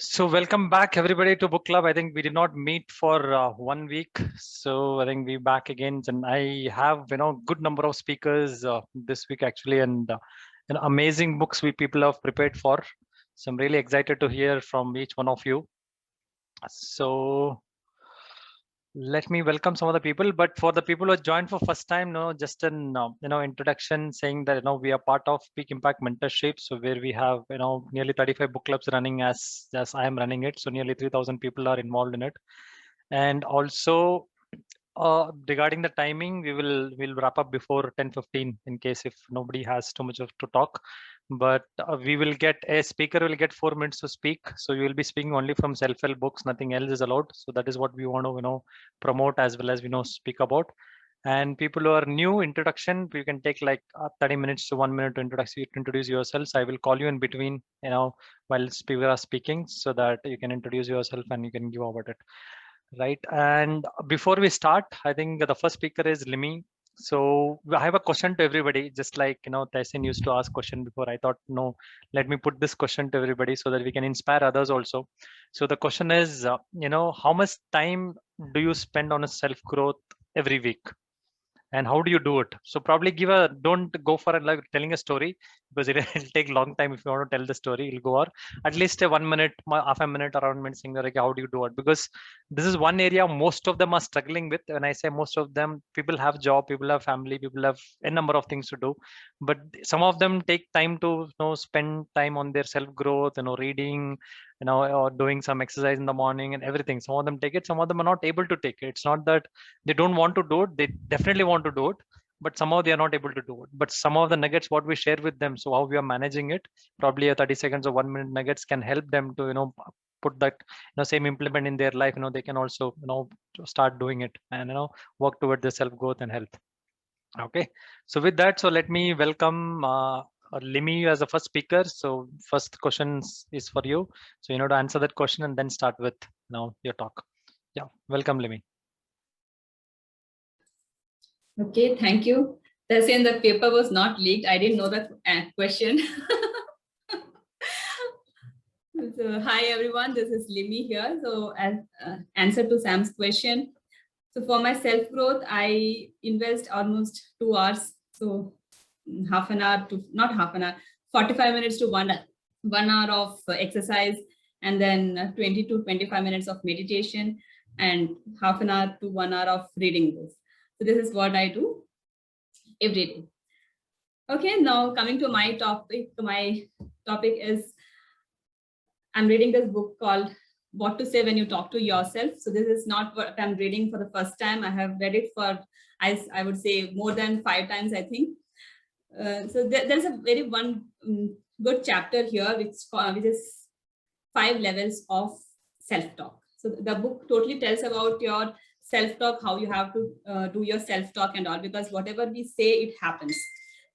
So welcome back everybody to book club. I think we did not meet for 1 week, so I think we back again, and I have good number of speakers this week actually, and amazing books we people have prepared for. So I'm really excited to hear from each one of you. So let me welcome some of the people, but for the people who joined for first time, just an introduction saying that we are part of Peak Impact Mentorship, so where we have nearly 35 book clubs running as I am running it, so nearly 3,000 people are involved in it. And also regarding the timing, we'll wrap up before 10:15 in case if nobody has too much to talk. But we will get a speaker will get 4 minutes to speak, so you will be speaking only from self-help books, nothing else is allowed. So that is what we want to promote as well as speak about. And people who are new, introduction, you can take like 30 minutes to 1 minute to introduce yourselves. I will call you in between while speakers are speaking, so that you can introduce yourself and you can give about it. Right. And before we start, I think the first speaker is Limi. So I have a question to everybody, just like, Tyson used to ask question before. I thought, no, let me put this question to everybody so that we can inspire others also. So the question is, how much time do you spend on a self growth every week? And how do you do it? So probably don't go for like telling a story, because it'll take a long time. If you want to tell the story, it'll go on at least a 1 minute, half a minute, around minute, saying like, how do you do it? Because this is one area most of them are struggling with. When I say most of them, people have job, people have family, people have a number of things to do, but some of them take time to spend time on their self growth, reading, or doing some exercise in the morning and everything. Some of them take it, some of them are not able to take it. It's not that they don't want to do it, they definitely want to do it, but somehow they are not able to do it. But some of the nuggets what we share with them, so how we are managing it, probably a 30 seconds or 1 minute nuggets can help them to put that same implement in their life. They can also start doing it and work toward their self growth and health. Okay, so with that, so let me welcome Limi as the first speaker. So first question is for you, so to answer that question and then start with your talk. Yeah, welcome Limi. Okay, thank you. They're saying the paper was not leaked. I didn't know that question. So, hi everyone, this is Limi here. So as answer to Sam's question. So for my self-growth, I invest almost 2 hours. So half an hour to, not half an hour, 45 minutes to 1 hour of exercise, and then 20 to 25 minutes of meditation, and half an hour to 1 hour of reading books. So this is what I do every day. Okay, now coming to my topic. My topic is, I'm reading this book called What to Say When You Talk to Yourself. So this is not what I'm reading for the first time. I have read it for, I would say, more than 5 times, I think. So there's a very good chapter here, which is 5 levels of self-talk. So the book totally tells about your self-talk, how you have to do your self-talk and all, because whatever we say, it happens.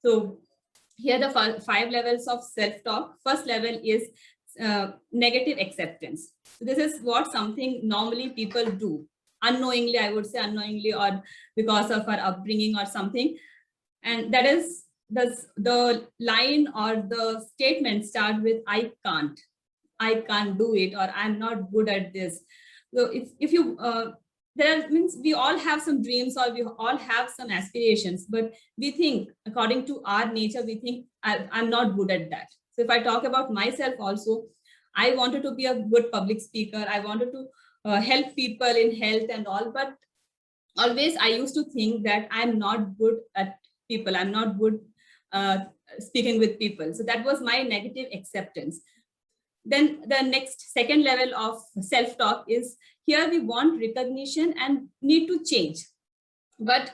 So here the 5 levels of self-talk. First level is negative acceptance. So this is what something normally people do unknowingly, I would say unknowingly, or because of our upbringing or something. And that is the line or the statement start with I can't do it, or I'm not good at this. So if you there means we all have some dreams, or we all have some aspirations, but we think according to our nature, we think I'm not good at that. So if I talk about myself also, I wanted to be a good public speaker. I wanted to help people in health and all, but always I used to think that I'm not good at people. I'm not good speaking with people. So that was my negative acceptance. Then the next second level of self-talk is, here we want recognition and need to change. But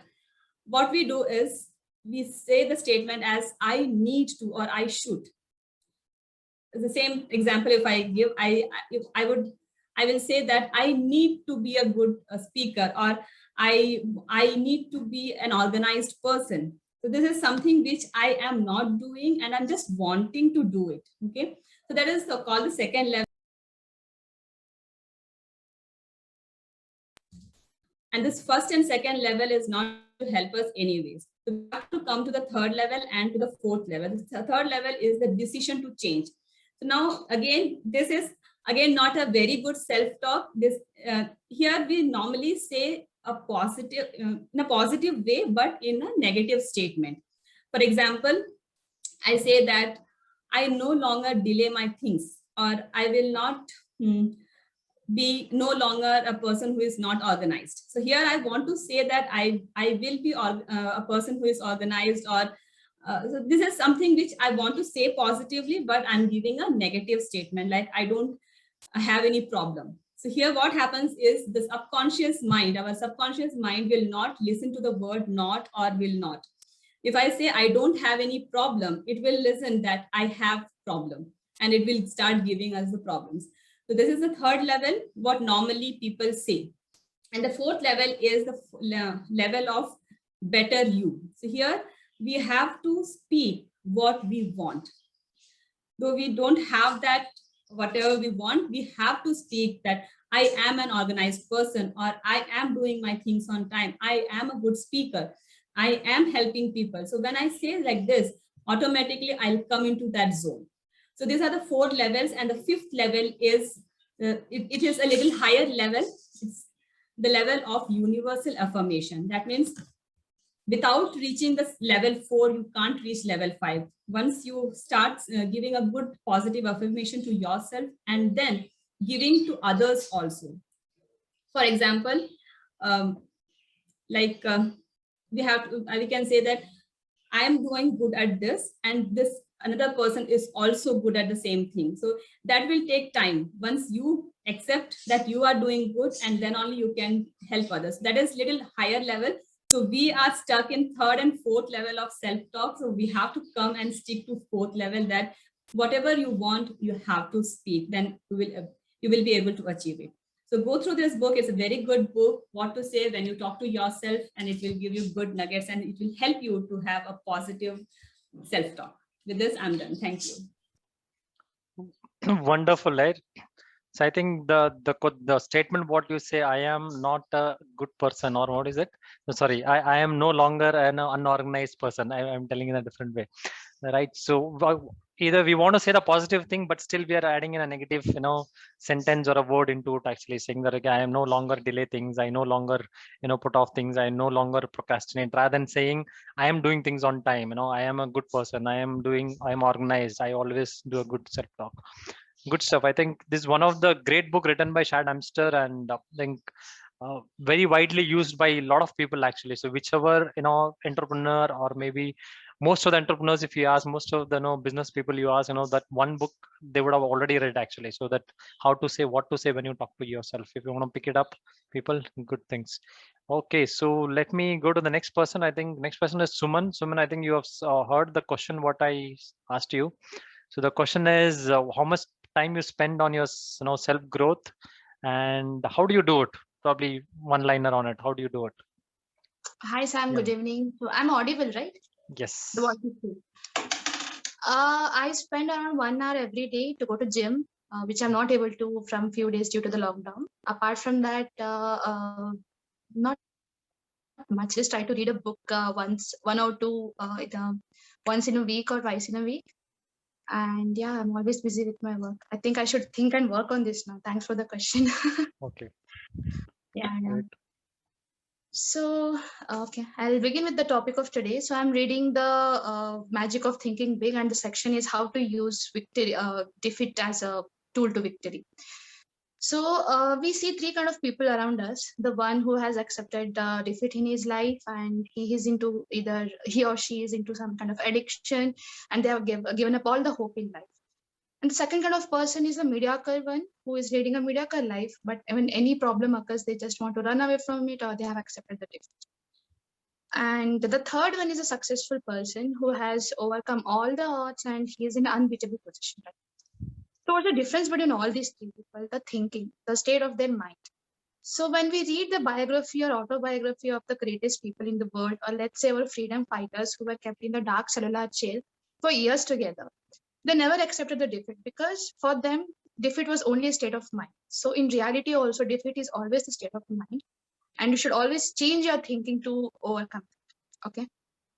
what we do is we say the statement as I need to, or I should. The same example if I give, I will say that I need to be a good speaker, or I need to be an organized person. So this is something which I am not doing, and I'm just wanting to do it. Okay, so that is called the second level. And this first and second level is not to help us anyways. So we have to come to the third level and to the fourth level. The third level is the decision to change. So now again, this is Again, not a very good self-talk. This here we normally say a positive in a positive way, but in a negative statement. For example, I say that I no longer delay my things, or I will not be no longer a person who is not organized. So here I want to say that I will be a person who is organized, or so this is something which I want to say positively, but I'm giving a negative statement, like I don't have any problem. So here what happens is the subconscious mind, our subconscious mind will not listen to the word not or will not. If I say I don't have any problem, it will listen that I have problem, and it will start giving us the problems. So this is the third level, what normally people say. And the fourth level is the level of better you. So here we have to speak what we want. Though we don't have that, whatever we want, we have to speak that I am an organized person, or I am doing my things on time. I am a good speaker. I am helping people. So when I say like this, automatically I'll come into that zone. So these are the four levels, and the fifth level is, it is a little higher level. It's the level of universal affirmation. That means without reaching the level 4, you can't reach level 5. Once you start giving a good positive affirmation to yourself, and then giving to others also. For example, we can say that I am doing good at this, and this another person is also good at the same thing. So that will take time. Once you accept that you are doing good, and then only you can help others. That is little higher level. So we are stuck in third and fourth level of self-talk. So we have to come and stick to fourth level, that whatever you want, you have to speak. Then you will be able to achieve it. So go through this book. It's a very good book, what to say when you talk to yourself, and it will give you good nuggets, and it will help you to have a positive self-talk. With this, I'm done. Thank you. Wonderful, right? So I think the statement what you say, I am not a good person, or what is it? No, sorry, I am no longer an unorganized person. I'm telling in a different way, right? So either we want to say the positive thing, but still we are adding in a negative, sentence or a word into it, actually saying that, okay, I am no longer delay things. I no longer, put off things. I no longer procrastinate, rather than saying I am doing things on time. I am a good person. I am organized. I always do a good self-talk. Good stuff. I think this is one of the great book written by Shad Amster, and I think very widely used by a lot of people, actually. So whichever entrepreneur, or maybe most of the entrepreneurs, if you ask most of the business people, you ask, that one book they would have already read, actually. So that how to say, what to say when you talk to yourself. If you want to pick it up, people, good things. Okay, so let me go to the next person. I think next person is Suman. Suman, I think you have heard the question what I asked you. So the question is, how much time you spend on your self growth, and how do you do it? Probably one liner on it. How do you do it? Hi Sam, good evening. So I'm audible, right? Yes. The what you say. I spend around 1 hour every day to go to gym, which I'm not able to from few days due to the lockdown. Apart from that, not much. Just try to read a book one or two, once in a week or twice in a week. And yeah, I'm always busy with my work. I think I should think and work on this now. Thanks for the question. Okay. Yeah. So, okay, I'll begin with the topic of today. So I'm reading the Magic of Thinking Big, and the section is how to use defeat as a tool to victory. So we see three kind of people around us. The one who has accepted defeat in his life, and he or she is into some kind of addiction, and they have given up all the hope in life. And the second kind of person is a mediocre one who is leading a mediocre life, but when any problem occurs, they just want to run away from it, or they have accepted the defeat. And the third one is a successful person who has overcome all the odds, and he is in an unbeatable position. So what's the difference between all these three people? The thinking, the state of their mind. So when we read the biography or autobiography of the greatest people in the world, or let's say our freedom fighters who were kept in the dark cellular jail for years together, they never accepted the defeat, because for them, defeat was only a state of mind. So in reality also, defeat is always the state of mind, and you should always change your thinking to overcome it. Okay.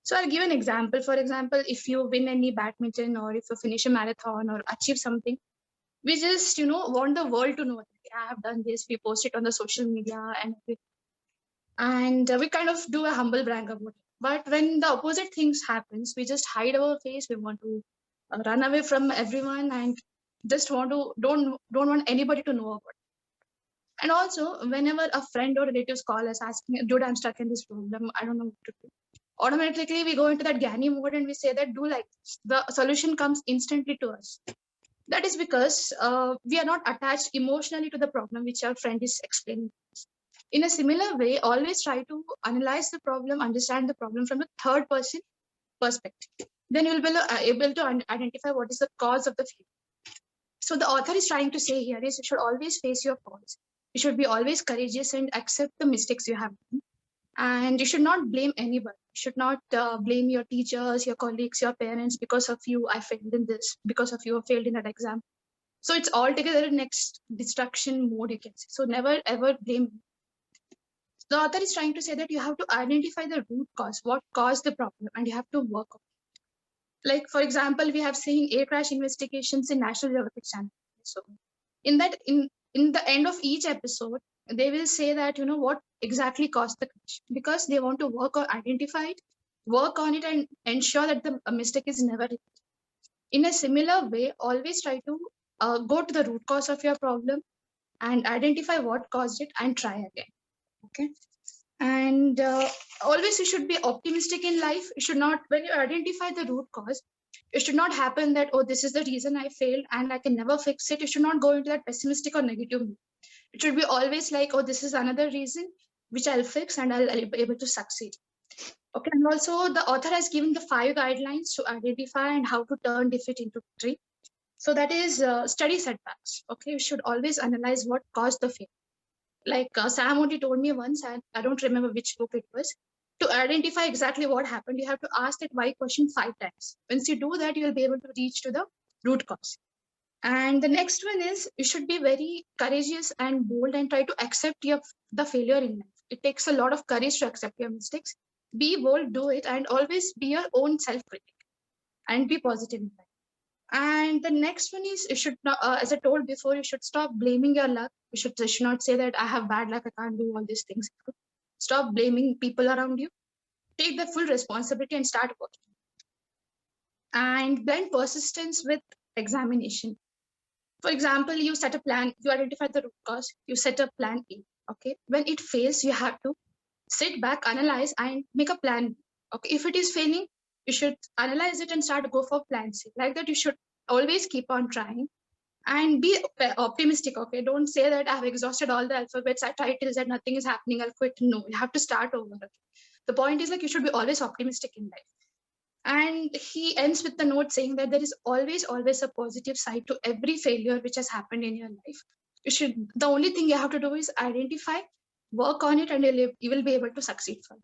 So I'll give an example. For example, if you win any badminton, or if you finish a marathon or achieve something, We just, want the world to know that I have done this. We post it on the social media and we kind of do a humble brag about it. But when the opposite things happens, we just hide our face. We want to run away from everyone and just don't want anybody to know about it. And also, whenever a friend or relatives call us asking, dude, I'm stuck in this problem, I don't know what to do, automatically we go into that Gani mode and we say that do like this. The solution comes instantly to us. That is because we are not attached emotionally to the problem which our friend is explaining. In a similar way, always try to analyze the problem, understand the problem from a third person perspective. Then you will be able to identify what is the cause of the failure. So the author is trying to say here is you should always face your faults. You should be always courageous and accept the mistakes you have done. And you should not blame anybody. You should not blame your teachers, your colleagues, your parents. Because of you, I failed in this. Because of you, I failed in that exam. So it's altogether next destruction mode, you can say. So never ever blame. The author is trying to say that you have to identify the root cause, what caused the problem, and you have to work on it. Like, for example, we have seen air crash investigations in National Geographic Channel. So in the end of each episode, they will say that, what exactly caused the crash, because they want to work or identify it, work on it, and ensure that the mistake is never repeated. In a similar way, always try to go to the root cause of your problem and identify what caused it and try again. Okay. And always you should be optimistic in life. You should not, when you identify the root cause, it should not happen that, oh, this is the reason I failed and I can never fix it. You should not go into that pessimistic or negative mood. It should be always like, oh, this is another reason which I'll fix and I'll be able to succeed. Okay. And also the author has given the 5 guidelines to identify and how to turn defeat into victory. So that is study setbacks. Okay. You should always analyze what caused the failure. Like Sam only told me once, and I don't remember which book it was. To identify exactly what happened, you have to ask that why question 5 times. Once you do that, you'll be able to reach to the root cause. And the next one is you should be very courageous and bold and try to accept the failure in life. It takes a lot of courage to accept your mistakes. Be bold, do it, and always be your own self-critic and be positive in life. And the next one is you should not, as I told before, you should stop blaming your luck. You should not say that I have bad luck, I can't do all these things. Stop blaming people around you. Take the full responsibility and start working. And blend persistence with examination. For example, you set a plan, you identify the root cause, you set a plan A. Okay. When it fails, you have to sit back, analyze, and make a plan. Okay. If it is failing, you should analyze it and start to go for plan C. Like that, you should always keep on trying and be optimistic. Okay. Don't say that I have exhausted all the alphabets, I tried till that nothing is happening, I'll quit. No, you have to start over. Okay? The point is like you should be always optimistic in life. And he ends with the note saying that there is always a positive side to every failure which has happened in your life. The only thing you have to do is identify, work on it, and you will be able to succeed further.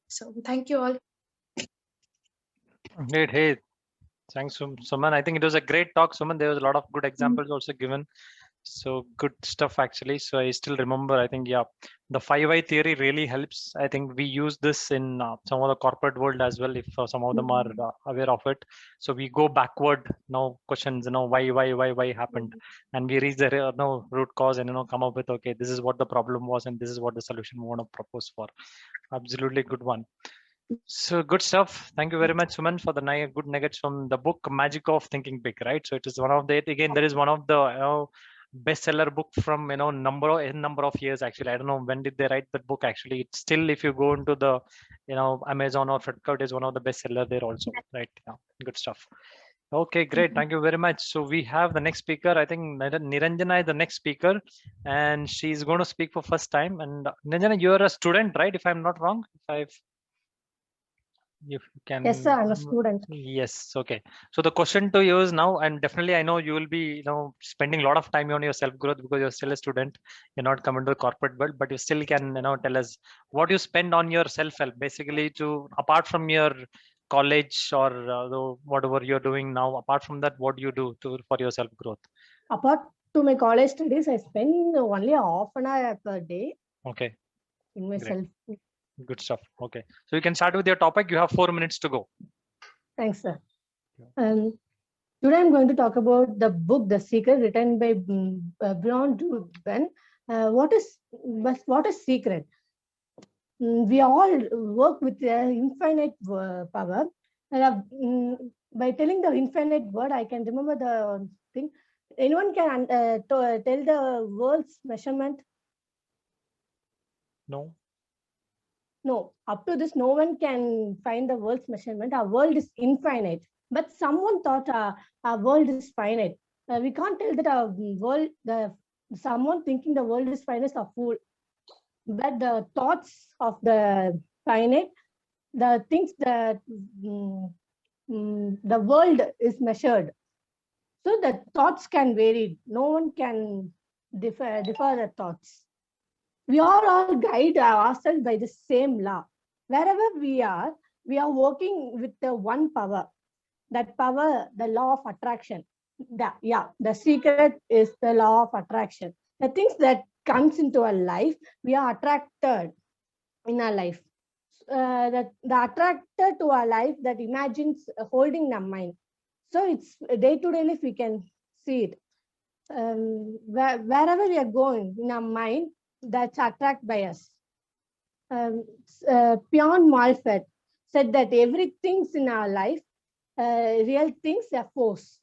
So thank you all. Great. Hey, thanks, Suman. I think it was a great talk, Suman. There was a lot of good examples also given. So good stuff, actually. So I still remember, I think, yeah, the 5 why theory really helps. I think we use this in some of the corporate world as well, if some of them are aware of it. So we go backward, questions, why happened, and we reach the root cause and come up with, okay, this is what the problem was and this is what the solution we want to propose for. Absolutely good one. So good stuff. Thank you very much, Suman, for the good nuggets from the book Magic of Thinking Big, right? So it is one of the, again, there is one of the bestseller book from number of years. Actually, I don't know when did they write that book. Actually, it's still, if you go into the Amazon or Flipkart, is one of the bestseller there also, right? Yeah, good stuff. Okay, great. Thank you very much. So we have the next speaker. I think Niranjana is the next speaker, and she's going to speak for first time. And Niranjana, you're a student, right? If I'm not wrong, if you can. Yes, sir, I'm a student. Yes. Okay. So the question to you is now, and definitely I know you will be, spending a lot of time on your self growth because you're still a student. You're not coming to the corporate world, but you still can, tell us what you spend on your self help, basically, to apart from your college or whatever you're doing now. Apart from that, what do you do for your self growth? Apart to my college studies, I spend only half an hour per day. Okay. In my self. Good stuff. Okay, so you can start with your topic. You have 4 minutes to go. Thanks, sir. Today I'm going to talk about the book The Secret, written by Bjorn Ruben. What is secret? We all work with infinite power. By telling the infinite word, I can remember the thing. Anyone can tell the world's measurement? No. No, up to this, no one can find the world's measurement. Our world is infinite, but someone thought our world is finite. We can't tell that our world, someone thinking the world is finite is a fool. But the thoughts of the finite, the things that the world is measured. So the thoughts can vary. No one can differ the thoughts. We are all guide ourselves by the same law. Wherever we are working with the one power. That power, the law of attraction. The secret is the law of attraction. The things that comes into our life, we are attracted in our life. The attracted to our life that imagines holding our mind. So it's day to day life, we can see it. Wherever we are going in our mind, that's attracted by us. Bjorn Malfett said that everything in our life, real things are force.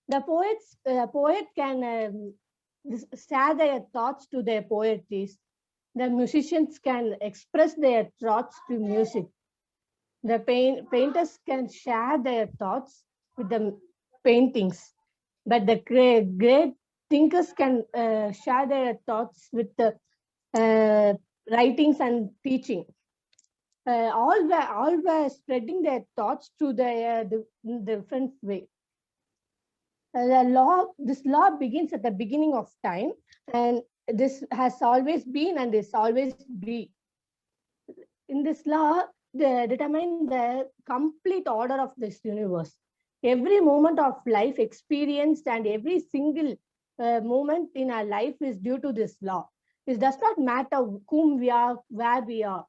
The poet can share their thoughts to their poetry. The musicians can express their thoughts through music. The painters can share their thoughts with the paintings. But the great thinkers can share their thoughts with the writings and teaching. All were spreading their thoughts through the different way. This law begins at the beginning of time, and this has always been and is always be. In this law, they determine the complete order of this universe. Every moment of life experienced and every single moment in our life is due to this law. It does not matter whom we are, where we are.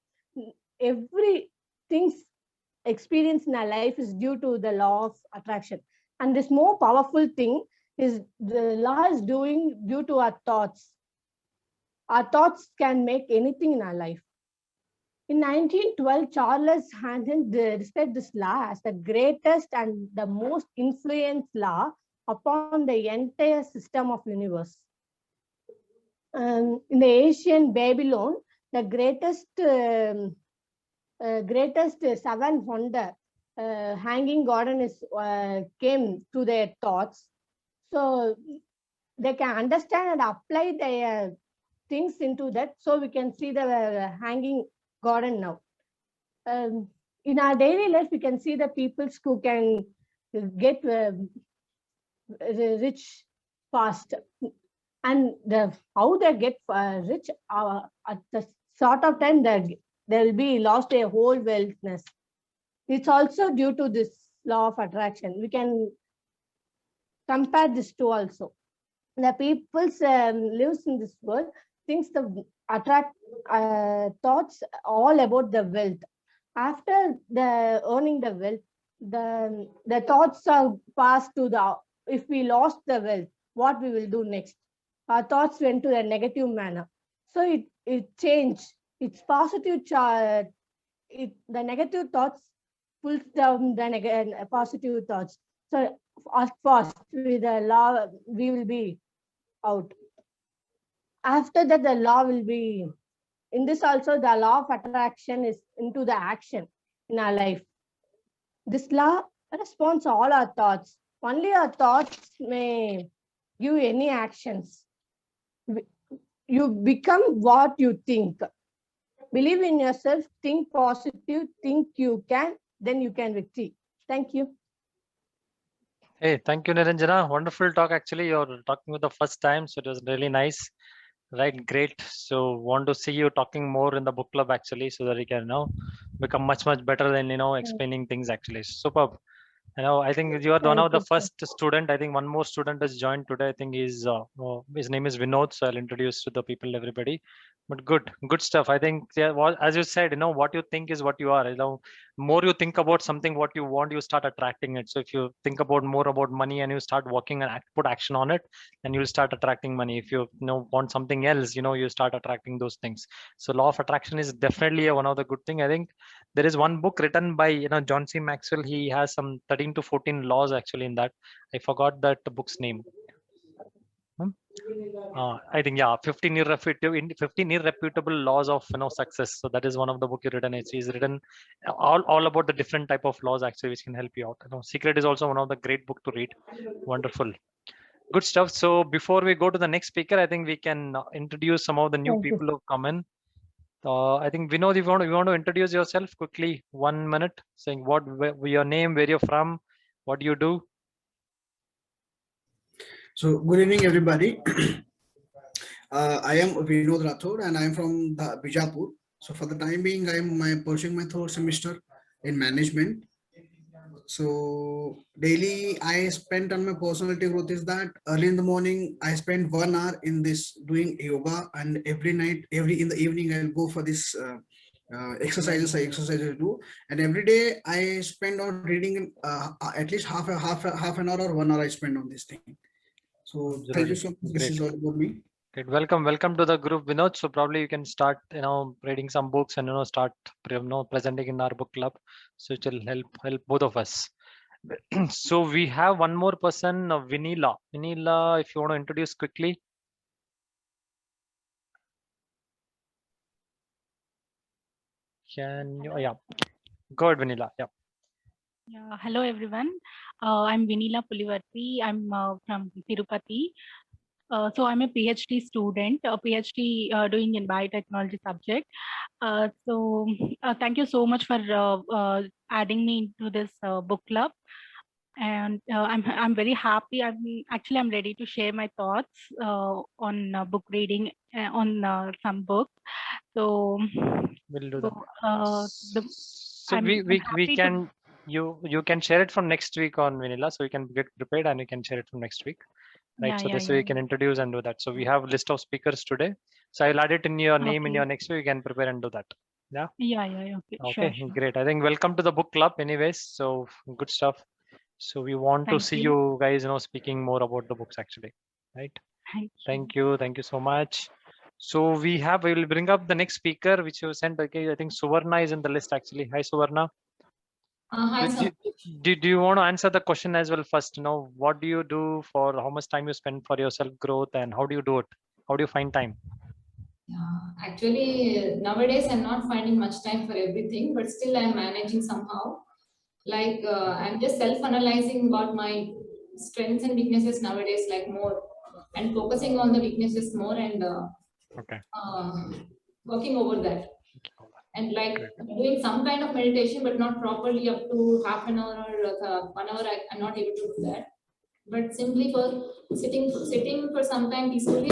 Everything experienced in our life is due to the law of attraction. And this more powerful thing is the law is doing due to our thoughts. Our thoughts can make anything in our life. In 1912, Charles Hansen described this law as the greatest and the most influential law upon the entire system of universe. In the ancient Babylon, the greatest seven wonder hanging garden is came to their thoughts, so they can understand and apply their things into that. So we can see the hanging garden now. In our daily life, we can see the people who can get rich fast, and how they get rich at the sort of time that they'll be lost their whole wealthness. It's also due to this law of attraction. We can compare this to also. The people lives in this world thinks the attract thoughts all about the wealth. After the earning the wealth, the thoughts are passed to the, if we lost the wealth, what we will do next. Our thoughts went to a negative manner. So it changed. It's positive the negative thoughts pulls down the positive thoughts. So at first, with the law, we will be out. After that, the law will be, in this also, the law of attraction is into the action in our life. This law responds to all our thoughts. Only our thoughts may give any actions. You become what you think. Believe in yourself, think positive, think you can, then you can victory. Thank you. Hey, thank you, Niranjana. Wonderful talk. Actually, you're talking for the first time, so it was really nice. Right, great. So want to see you talking more in the book club actually, so that you can become much better than explaining things actually. Superb. I think you are one of the first student. I think one more student has joined today. I think he's his name is Vinod. So I'll introduce to the people, everybody. But good stuff. I think, yeah, well, as you said, what you think is what you are. more you think about something what you want, you start attracting it. So if you think about more about money and you start working and put action on it, then you'll start attracting money. If you want something else, you start attracting those things. So law of attraction is definitely one of the good thing. I think there is one book written by John C. Maxwell. He has some 13 to 14 laws actually in that. I forgot that book's name. I think 15 irrefutable laws of success. So that is one of the book he written. He's written all about the different type of laws actually which can help you out. Secret is also one of the great book to read. Wonderful, good stuff. So before we go to the next speaker, I think we can introduce some of the new Thank you. people who have come in. I think Vinod, you want to introduce yourself quickly, 1 minute, saying your name, where you're from, what do you do. So good evening, everybody. I am Vinod Rathod and I am from the Bijapur. So for the time being, I am pursuing my third semester in management. So daily I spend on my personality growth is that early in the morning, I spend 1 hour in this doing yoga, and every night, in the evening, I'll go for this exercises I do, and every day I spend on reading at least half an hour or 1 hour I spend on this thing. So thank you so much. This Great. is all about me. Great. Welcome to the group, Vinod. So probably you can start, reading some books and start, presenting in our book club. So it will help both of us. So we have one more person, Vinila. Vinila, if you want to introduce quickly. Can you? Yeah. Go ahead, Vinila. Yeah. Yeah, hello everyone. I'm Vinila Pulivarti. I'm from Tirupati. So I'm a PhD student, a PhD doing in biotechnology subject. So thank you so much for adding me into this book club. And I'm very happy. I'm ready to share my thoughts on book reading on some books. So We'll do that. So we can you can share it from next week on Vinila, so you can get prepared and you can share it from next week. Right. So this way you can introduce and do that. So we have a list of speakers today. So I'll add it in your name in your next week. You can prepare and do that. Yeah. Okay. Sure. Great. I think welcome to the book club anyways. So good stuff. So we want to see you guys, speaking more about the books actually. Right. Thank you so much. So we will bring up the next speaker, which you sent. Okay. I think Suvarna is in the list actually. Hi, Suvarna. Hi, sir. Do you want to answer the question as well first? What do you do for how much time you spend for your self growth and how do you do it? How do you find time? Yeah, actually, nowadays I'm not finding much time for everything, but still I'm managing somehow. Like I'm just self-analyzing about my strengths and weaknesses nowadays, like more, and focusing on the weaknesses more and working over that. And like doing some kind of meditation, but not properly up to half an hour or 1 hour. I'm not able to do that. But simply for sitting for some time peacefully,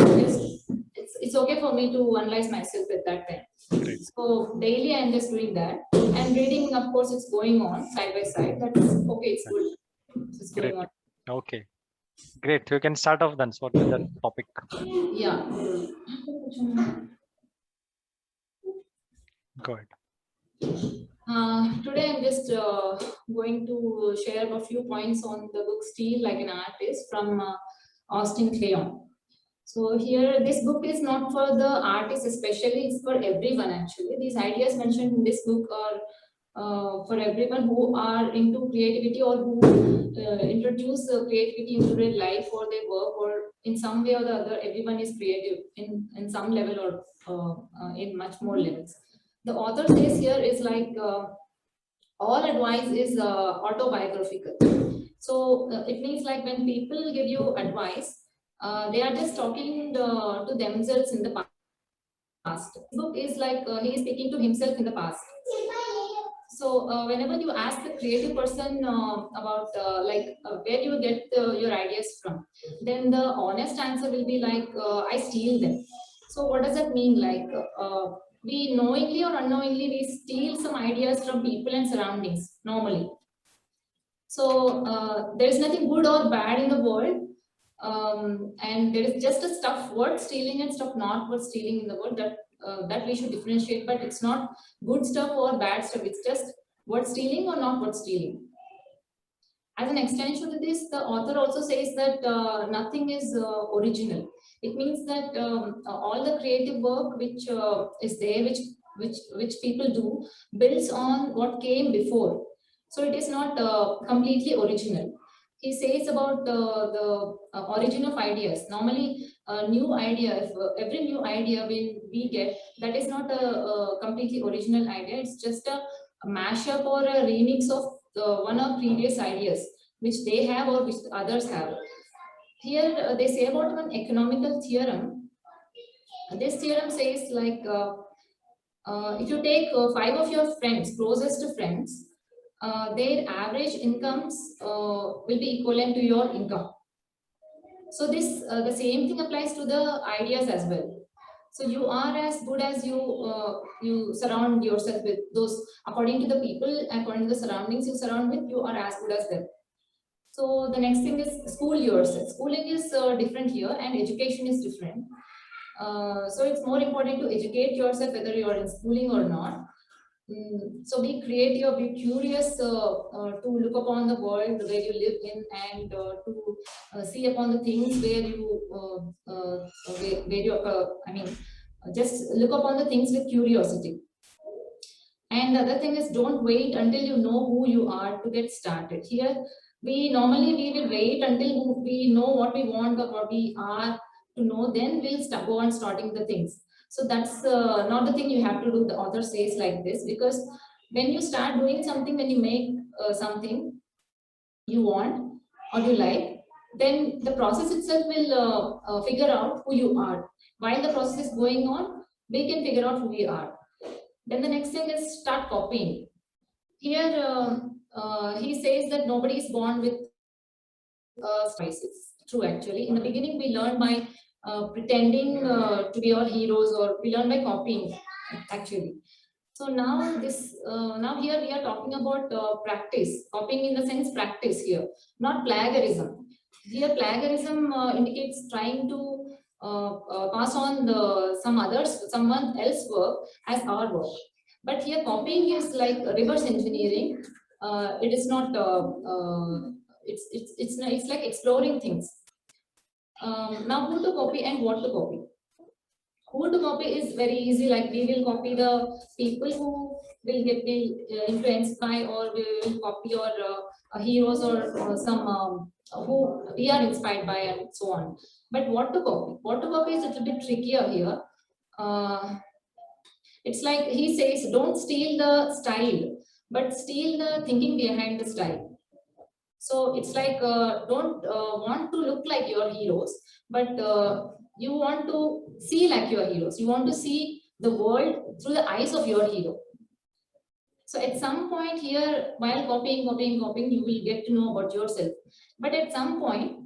it's okay for me to analyze myself at that time. Great. So daily I'm just doing that. And reading, of course, it's going on side by side. That's okay. It's good. It's going on. Okay. Great. You can start off then. So what is the topic? Yeah. Go ahead. Today I'm just going to share a few points on the book Steal Like an Artist from Austin Kleon. So here, this book is not for the artists especially, it's for everyone actually. These ideas mentioned in this book are for everyone who are into creativity or who introduce creativity into their life or their work, or in some way or the other, everyone is creative in some level or in much more levels. The author says here is like all advice is autobiographical. So it means like when people give you advice, they are just talking to themselves in the past. The book is like he is speaking to himself in the past. So whenever you ask the creative person about where do you get your ideas from, then the honest answer will be like I steal them. So what does that mean? Like we knowingly or unknowingly we steal some ideas from people and surroundings normally. So there is nothing good or bad in the world, and there is just a stuff worth stealing and stuff not worth stealing in the world that we should differentiate. But it's not good stuff or bad stuff. It's just worth stealing or not worth stealing. As an extension to this, the author also says that nothing is original. It means that all the creative work which is there, which people do, builds on what came before. So it is not completely original. He says about the origin of ideas. Normally, a new idea, if every new idea we get, that is not a completely original idea. It's just a mashup or a remix of one of previous ideas which they have or which others have. Here they say about one economical theorem. This theorem says like if you take 5 of your friends, closest friends, their average incomes will be equivalent to your income. So this the same thing applies to the ideas as well. So you are as good as you surround yourself with. Those, according to the people, according to the surroundings you surround with, you are as good as them. So the next thing is school yourself. Schooling is different here and education is different. So it's more important to educate yourself whether you are in schooling or not. So be creative, be curious to look upon the world where you live in and to see upon the things where you, just look upon the things with curiosity. And the other thing is, don't wait until you know who you are to get started. Here, we will wait until we know what we want or what we are to know, then we'll go on starting the things. So that's not the thing you have to do. The author says like this, because when you start doing something, when you make something you want or you like, then the process itself will figure out who you are. While the process is going on, we can figure out who we are. Then the next thing is start copying. Here he says that nobody is born with spices. True, actually. In the beginning, we learn by pretending to be our heroes, or we learn by copying, actually. So now now here we are talking about practice, copying in the sense practice here, not plagiarism. Here plagiarism indicates trying to pass on someone else's work as our work. But here copying is like reverse engineering. It is not. It's like exploring things. Now, who to copy and what to copy? Who to copy is very easy. Like we will copy the people who will get me influenced by, or we will copy your heroes or some who we are inspired by, and so on. But what to copy? What to copy is a little bit trickier here. It's like he says, don't steal the style, but steal the thinking behind the style. So it's like don't want to look like your heroes, but you want to see like your heroes. You want to see the world through the eyes of your hero. So at some point here, while copying, you will get to know about yourself. But at some point,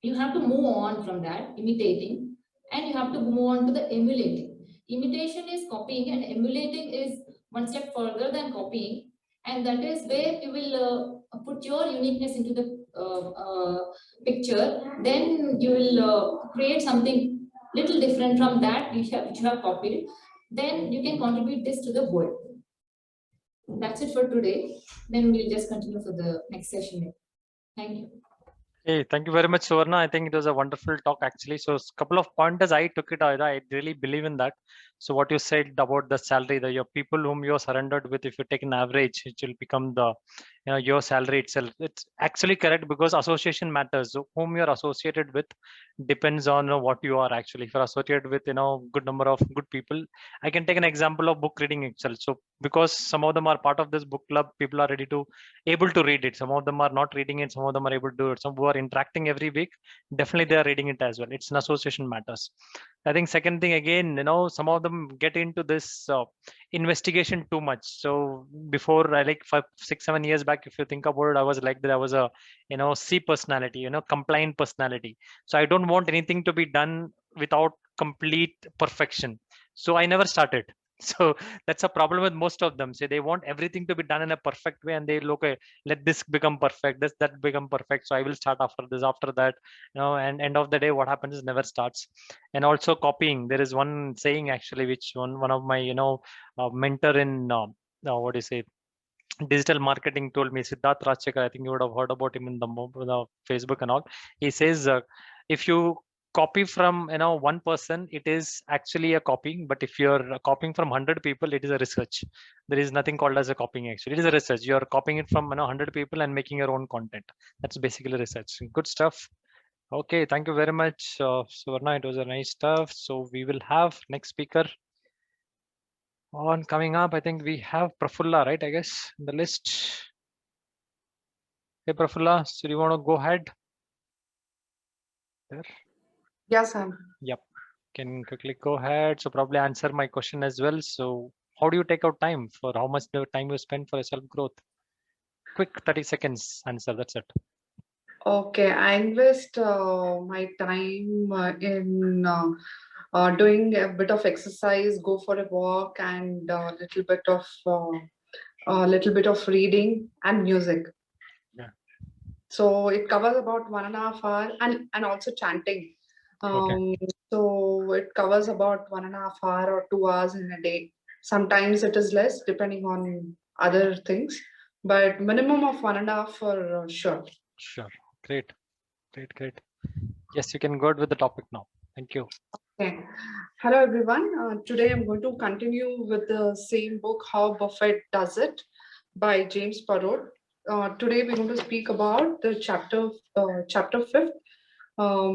you have to move on from that, imitating, and you have to move on to the emulating. Imitation is copying, and emulating is one step further than copying. And that is where you will put your uniqueness into the picture. Then you will create something little different from that which you have copied. Then you can contribute this to the world. That's it for today. Then we'll just continue for the next session. Thank you. Hey, thank you very much, Suvarna. I think it was a wonderful talk, actually. So a couple of pointers I took it. I really believe in that. So what you said about the salary, your people whom you're surrendered with, if you take an average, it will become the your salary itself. It's actually correct, because association matters. So whom you're associated with depends on what you are actually. If you're associated with good number of good people, I can take an example of book reading itself. So because some of them are part of this book club, people are able to read it. Some of them are not reading it. Some of them are able to do it. Some who are interacting every week, definitely they are reading it as well. It's an association matters. I think second thing again, some of them get into this investigation too much. So before, I like 5, 6, 7 years back, if you think about it, I was like that. I was a C personality, compliant personality. So I don't want anything to be done without complete perfection. So I never started. So that's a problem with most of them. Say they want everything to be done in a perfect way, and they look at, let this become perfect, that become perfect. So I will start after this, after that, and end of the day, what happens is never starts. And also copying. There is one saying actually, which one of my mentor in what do you say, digital marketing told me, Siddharth Rajchekar, I think you would have heard about him in the Facebook and all. He says, if you copy from one person, it is actually a copying. But if you're copying from 100 people, it is a research. There is nothing called as a copying. Actually, it is a research. You're copying it from 100 people and making your own content. That's basically research. Good stuff. Okay, thank you very much, Suvarna. It was a nice stuff. So we will have next speaker on coming up. I think we have Prafulla, right? I guess in the list. Hey, Prafulla, so you want to go ahead? There. Yes, Sam. Yep. Can quickly go ahead. So probably answer my question as well. So how do you take out time for how much the time you spend for self growth? Quick 30 seconds answer. That's it. Okay, I invest my time in doing a bit of exercise, go for a walk, and a little bit of reading and music. Yeah. So it covers about 1.5 hours, and also chanting. Okay. So it covers about 1.5 hours or 2 hours in a day. Sometimes it is less depending on other things, but minimum of 1.5 for sure. Sure. Great. Great. Great. Yes, you can go ahead with the topic now. Thank you. Okay. Hello, everyone. Today I'm going to continue with the same book, How Buffett Does It by James Parrott. Today we're going to speak about the chapter 5th,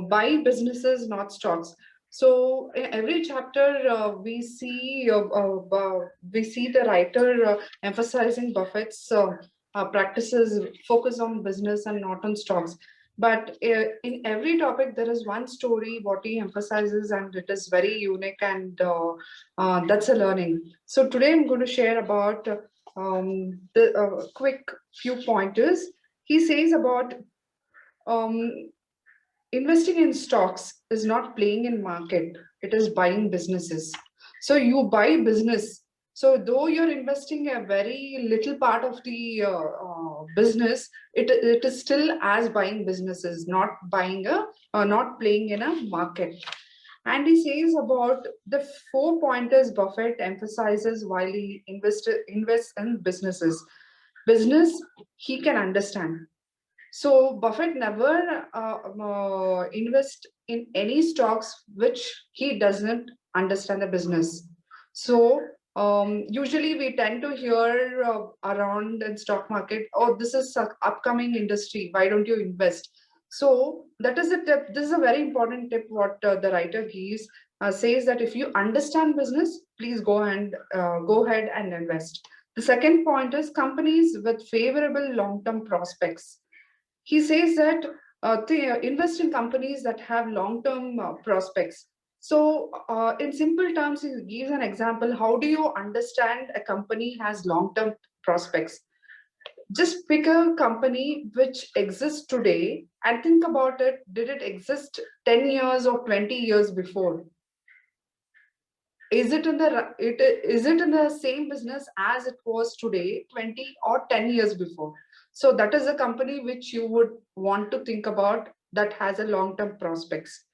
Buy Businesses, Not Stocks. So in every chapter we see the writer emphasizing Buffett's practices focus on business and not on stocks. But in every topic, there is one story what he emphasizes, and it is very unique, and that's a learning. So today I'm going to share about the quick few pointers. He says about investing in stocks is not playing in market, it is buying businesses. So you buy business. So though you're investing a very little part of the business, it is still as buying businesses, not not playing in a market. And he says about the 4 pointers Buffett emphasizes while he invests in businesses. Business he can understand. So Buffett never invest in any stocks which he doesn't understand the business. So usually we tend to hear around in stock market, oh, this is an upcoming industry, why don't you invest? So that is a tip. This is a very important tip what the writer gives, says that if you understand business, please go ahead and invest. The second point is companies with favorable long-term prospects. He says that they invest in companies that have long-term prospects. So in simple terms, he gives an example. How do you understand a company has long-term prospects? Just pick a company which exists today and think about it. Did it exist 10 years or 20 years before? Is it in the same business as it was today, 20 or 10 years before? So that is a company which you would want to think about that has a long-term prospects.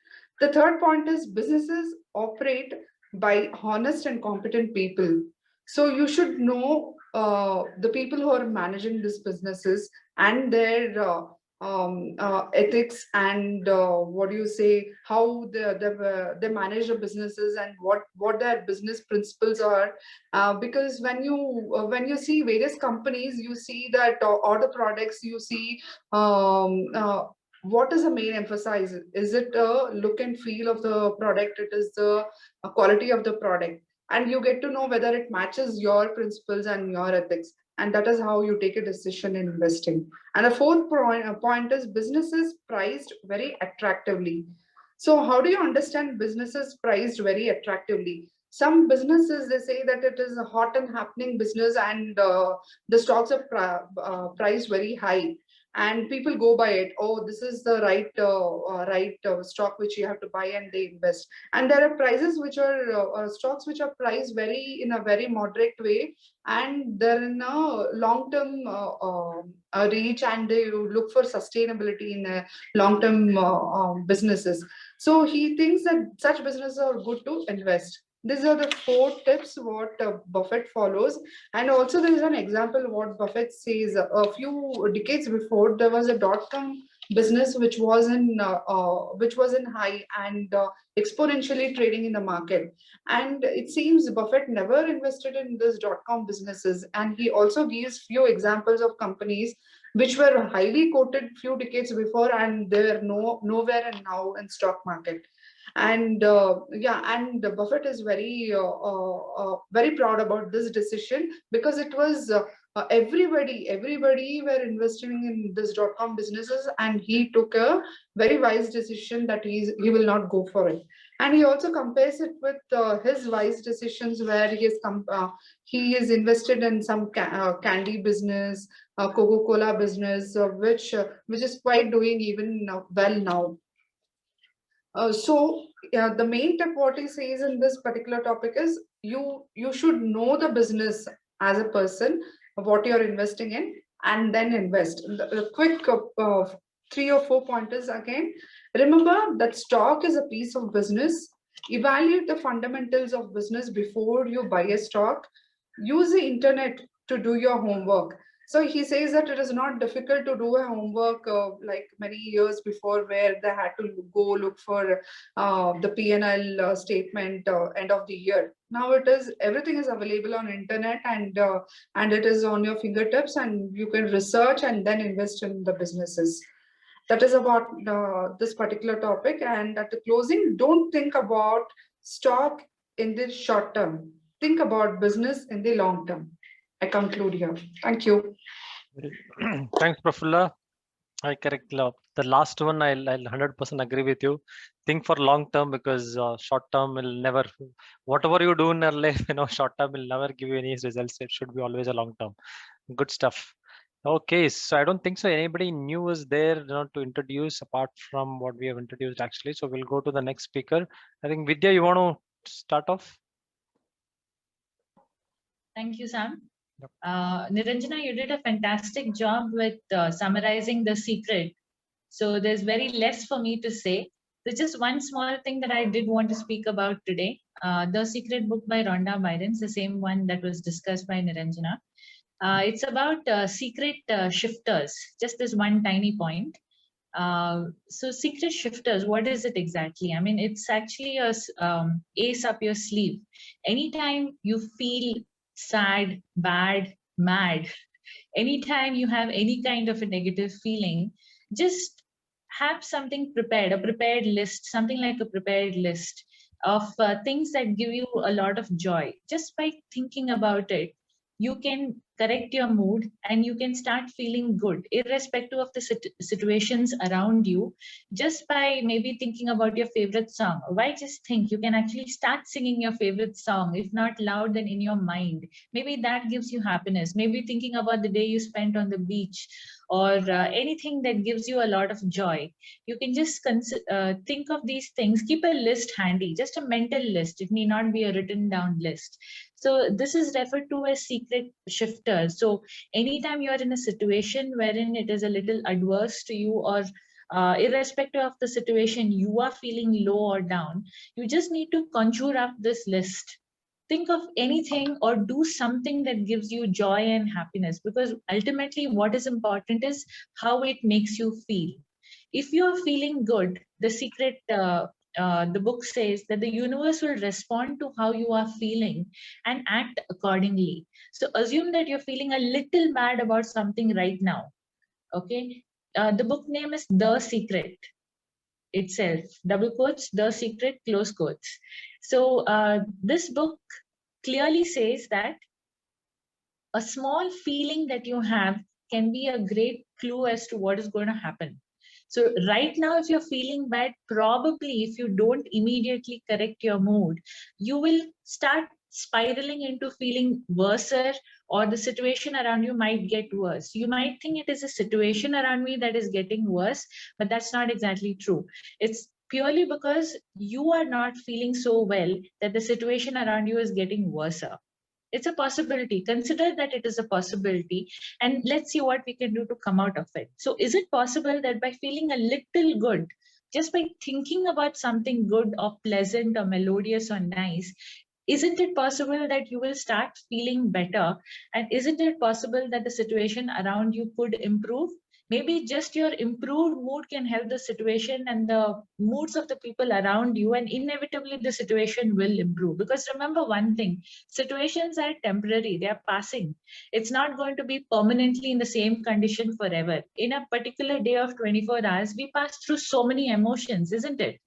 The third point is businesses operate by honest and competent people. So you should know the people who are managing these businesses and their ethics and what do you say, how they manage the businesses and what their business principles are, because when you see various companies, you see that all the products you see, what is the main emphasis? Is it a look and feel of the product? It is the quality of the product, and you get to know whether it matches your principles and your ethics. And that is how you take a decision in investing. And the fourth point is businesses priced very attractively. So how do you understand businesses priced very attractively? Some businesses, they say that it is a hot and happening business, and the stocks are priced very high, and people go by it. Oh, this is the right stock which you have to buy, and they invest. And there are prices which are stocks which are priced in a very moderate way, and they're in a long-term reach, and they look for sustainability in long-term businesses. So he thinks that such businesses are good to invest. These are the 4 tips what Buffett follows. And also there is an example what Buffett says. A few decades before, there was a dot-com business which was in high and exponentially trading in the market. And it seems Buffett never invested in this dot-com businesses. And he also gives few examples of companies which were highly quoted few decades before, and they're nowhere and now in stock market. And and Buffett is very proud about this decision, because it was everybody were investing in this dot-com businesses, and he took a very wise decision that he will not go for it. And he also compares it with his wise decisions, where he is invested in some candy business, Coca-Cola business, which is quite doing even well now. The main tip what he says in this particular topic is you should know the business as a person, what you're investing in, and then invest. The quick 3 or 4 pointers again. Remember that stock is a piece of business. Evaluate the fundamentals of business before you buy a stock. Use the internet to do your homework. So he says that it is not difficult to do a homework like many years before, where they had to go look for the P&L statement end of the year. Now everything is available on internet, and it is on your fingertips, and you can research and then invest in the businesses. That is about this particular topic. And at the closing, don't think about stock in the short term. Think about business in the long term. I conclude here. Thank you. Thanks, Prafulla. I correct the last one. I'll 100% agree with you. Think for long term, because short term will never, whatever you do in your life, short term will never give you any results. It should be always a long term. Good stuff. Okay, so I don't think so anybody new is there to introduce apart from what we have introduced actually. So we'll go to the next speaker. I think Vidya, you want to start off? Thank you, Sam. Niranjana, you did a fantastic job with summarizing The Secret. So there's very less for me to say. There's just one small thing that I did want to speak about today. The Secret book by Rhonda Byrne, the same one that was discussed by Niranjana. It's about secret shifters, just this one tiny point. So secret shifters, what is it exactly? I mean, it's actually a ace up your sleeve. Anytime you feel sad, bad, mad, anytime you have any kind of a negative feeling, just have something prepared, a prepared list, something like a prepared list of things that give you a lot of joy. Just by thinking about it, you can correct your mood and you can start feeling good, irrespective of the situations around you. Just by maybe thinking about your favorite song. Why just think? You can actually start singing your favorite song, if not loud, then in your mind. Maybe that gives you happiness. Maybe thinking about the day you spent on the beach, or anything that gives you a lot of joy. You can just think of these things. Keep a list handy, just a mental list. It may not be a written down list. So this is referred to as secret shifter. So anytime you are in a situation wherein it is a little adverse to you, or irrespective of the situation, you are feeling low or down, you just need to conjure up this list. Think of anything or do something that gives you joy and happiness, because ultimately what is important is how it makes you feel. If you are feeling good, The Secret, the book says that the universe will respond to how you are feeling and act accordingly. So assume that you're feeling a little bad about something right now. Okay. The book name is The Secret itself, double quotes, The Secret, close quotes. So this book clearly says that a small feeling that you have can be a great clue as to what is going to happen. So right now, if you're feeling bad, probably if you don't immediately correct your mood, you will start spiraling into feeling worse, or the situation around you might get worse. You might think it is a situation around me that is getting worse, but that's not exactly true. It's purely because you are not feeling so well that the situation around you is getting worse. It's a possibility. Consider that it is a possibility, and let's see what we can do to come out of it. So is it possible that by feeling a little good, just by thinking about something good or pleasant or melodious or nice, isn't it possible that you will start feeling better? And isn't it possible that the situation around you could improve? Maybe just your improved mood can help the situation and the moods of the people around you, and inevitably the situation will improve. Because remember one thing, situations are temporary, they are passing. It's not going to be permanently in the same condition forever. In a particular day of 24 hours, we pass through so many emotions, isn't it?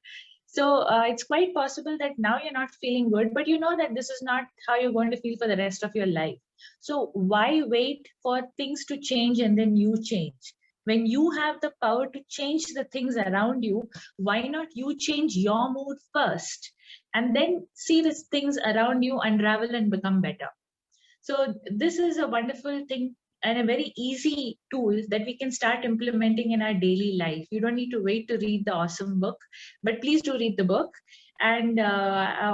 So it's quite possible that now you're not feeling good, but you know that this is not how you're going to feel for the rest of your life. So why wait for things to change and then you change? When you have the power to change the things around you, why not you change your mood first and then see these things around you unravel and become better? So this is a wonderful thing and a very easy tool that we can start implementing in our daily life. You don't need to wait to read the awesome book, but please do read the book. And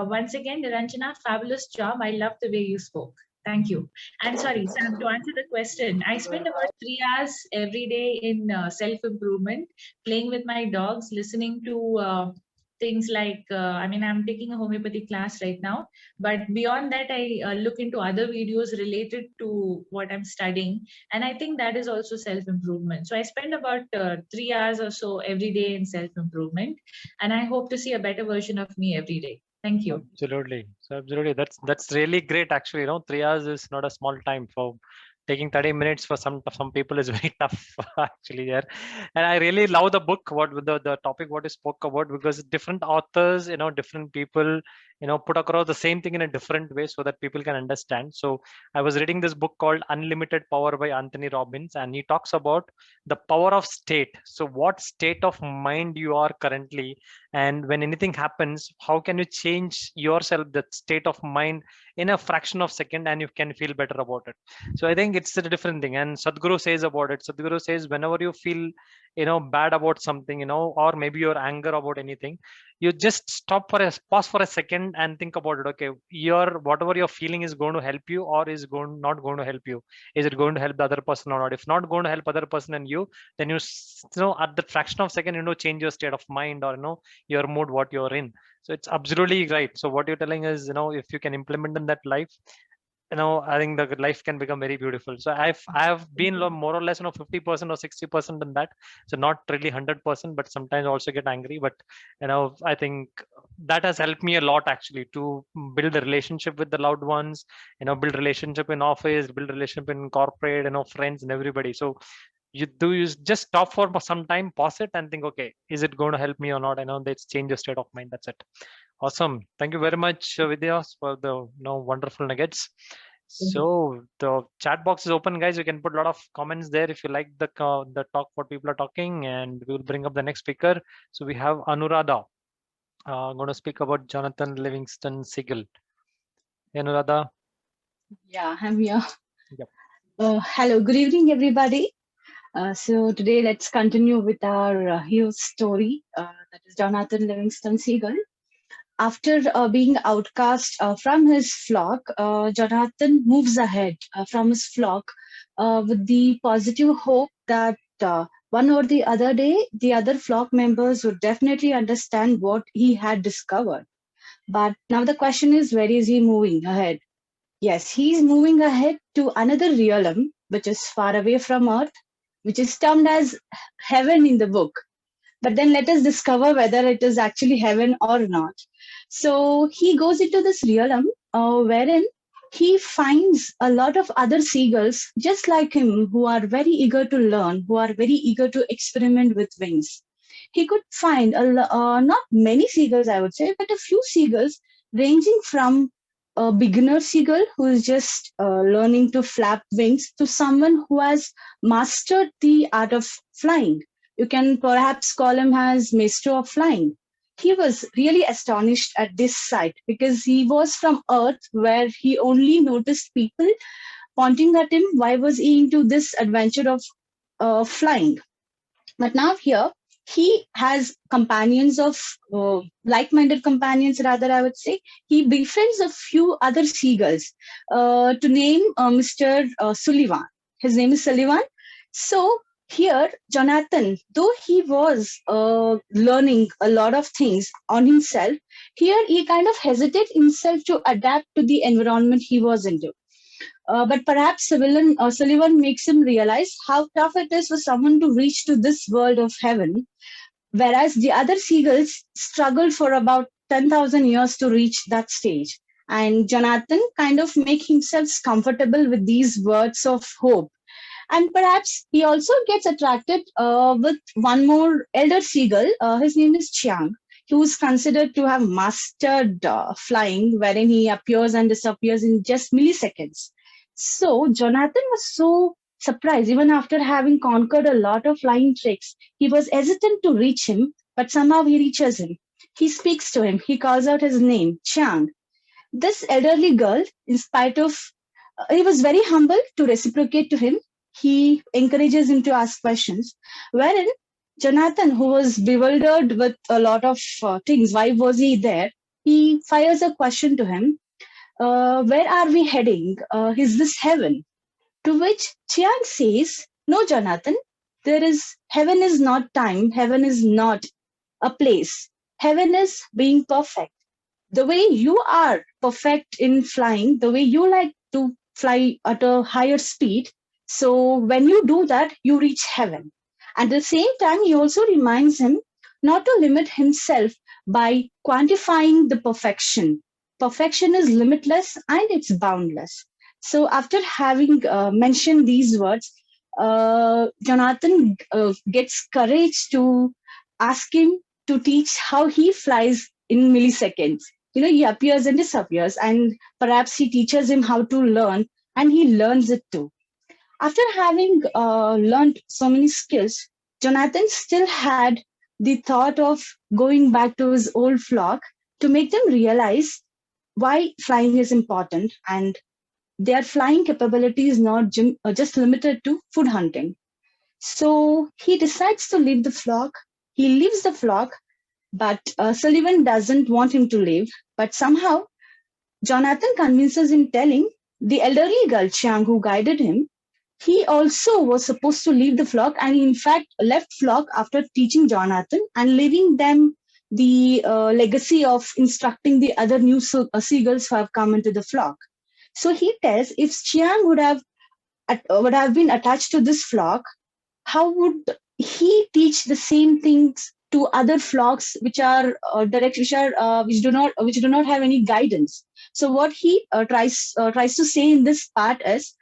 once again, Niranjana, fabulous job. I love the way you spoke. Thank you. And sorry, Sam, to answer the question, I spend about 3 hours every day in self-improvement, playing with my dogs, listening to things like, I'm taking a homeopathy class right now, but beyond that, I look into other videos related to what I'm studying. And I think that is also self-improvement. So I spend about 3 hours or so every day in self-improvement. And I hope to see a better version of me every day. Thank you. Absolutely. So absolutely. That's really great. Actually, 3 hours is not a small time. For taking 30 minutes for some people is very tough actually there. And I really love the book, what the topic what you spoke about, because different authors, different people, put across the same thing in a different way so that people can understand. So I was reading this book called Unlimited Power by Anthony Robbins, and he talks about the power of state. So what state of mind you are currently, and when anything happens, how can you change yourself, that state of mind, in a fraction of second, and you can feel better about it. So I think it's a different thing. And Sadhguru says about it, Sadhguru says, whenever you feel bad about something, or maybe your anger about anything, you just pause for a second and think about it. Okay, whatever you're feeling is going to help you, or is not going to help you. Is it going to help the other person or not? If not going to help other person and you, then you at the fraction of second, change your state of mind, or your mood, what you're in. So it's absolutely right. So what you're telling is, if you can implement in that life, I think the life can become very beautiful. So I've been more or less 50% or 60% in that. So not really 100%, but sometimes also get angry. But I think that has helped me a lot actually to build a relationship with the loved ones. Build relationship in office, build relationship in corporate. Friends and everybody. So you just stop for some time, pause it, and think, okay, is it going to help me or not? That's change your state of mind. That's it. Awesome. Thank you very much, Vidya, for the wonderful nuggets. So the chat box is open, guys. You can put a lot of comments there if you like the talk, what people are talking, and we will bring up the next speaker. So we have Anuradha going to speak about Jonathan Livingston Seagull. Anuradha. Yeah, I'm here. Yep. Hello, good evening, everybody. So today let's continue with our hero's story, that is Jonathan Livingston Seagull. After being outcast from his flock, Jonathan moves ahead from his flock with the positive hope that one or the other day, the other flock members would definitely understand what he had discovered. But now the question is, where is he moving ahead? Yes, he's moving ahead to another realm, which is far away from Earth, which is termed as heaven in the book. But then let us discover whether it is actually heaven or not. So he goes into this realm wherein he finds a lot of other seagulls just like him, who are very eager to learn, who are very eager to experiment with wings. He could find not many seagulls, I would say, but a few seagulls ranging from a beginner seagull who is just learning to flap wings to someone who has mastered the art of flying. You can perhaps call him as master of flying. He was really astonished at this sight because he was from Earth, where he only noticed people pointing at him. Why was he into this adventure of flying? But now here, he has companions of like-minded companions, rather, I would say. He befriends a few other seagulls, to name Mr. Sullivan. His name is Sullivan. So here, Jonathan, though he was learning a lot of things on himself, here he kind of hesitated himself to adapt to the environment he was into. But perhaps Sullivan makes him realize how tough it is for someone to reach to this world of heaven, whereas the other seagulls struggled for about 10,000 years to reach that stage. And Jonathan kind of make himself comfortable with these words of hope. And perhaps he also gets attracted with one more elder seagull. His name is Chiang, who is considered to have mastered flying, wherein he appears and disappears in just milliseconds. So Jonathan was so surprised, even after having conquered a lot of flying tricks. He was hesitant to reach him, but somehow he reaches him. He speaks to him. He calls out his name, Chiang. This elderly girl, in spite of, he was very humble to reciprocate to him. He encourages him to ask questions, wherein Jonathan, who was bewildered with a lot of things, why was he there? He fires a question to him. Where are we heading? Is this heaven? To which Chiang says, no, Jonathan, heaven is not time. Heaven is not a place. Heaven is being perfect. The way you are perfect in flying, the way you like to fly at a higher speed. So when you do that, you reach heaven. At the same time, he also reminds him not to limit himself by quantifying the perfection. Perfection is limitless and it's boundless. So after having mentioned these words, Jonathan gets courage to ask him to teach how he flies in milliseconds. He appears and disappears, and perhaps he teaches him how to learn, and he learns it too. After having learned so many skills, Jonathan still had the thought of going back to his old flock to make them realize why flying is important, and their flying capability is not just limited to food hunting. So he decides to leave the flock. He leaves the flock, but Sullivan doesn't want him to leave. But somehow, Jonathan convinces him, telling the elderly girl, Chiang, who guided him, he also was supposed to leave the flock, and he in fact left flock after teaching Jonathan and leaving them the legacy of instructing the other new seagulls who have come into the flock. So he tells, if Chiang would have been attached to this flock, how would he teach the same things to other flocks which do not have any guidance? So what he tries to say in this part is,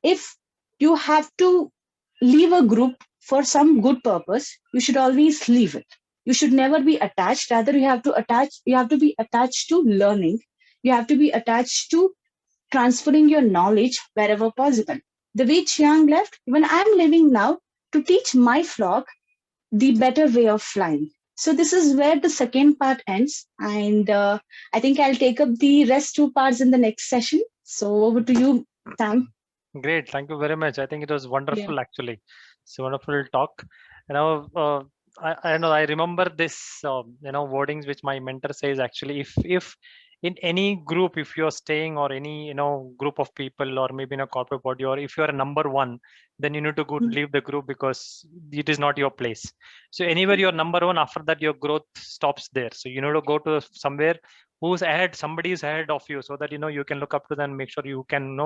if you have to leave a group for some good purpose, you should always leave it. You should never be attached. Rather, you have to be attached to learning. You have to be attached to transferring your knowledge wherever possible. The way Chiang left, even I'm living now to teach my flock the better way of flying. So this is where the second part ends. And I think I'll take up the rest two parts in the next session. So over to you, Sam. Great. Thank you very much. I think it was wonderful, actually. It's a wonderful talk. I know I remember this, wordings which my mentor says, actually, if in any group, if you're staying or any, group of people, or maybe in a corporate body, or if you're a number one, then you need to go leave the group because it is not your place. So anywhere you're number one, after that, your growth stops there. So you need to go to somewhere who's ahead, somebody is ahead of you, so that you can look up to them, make sure you can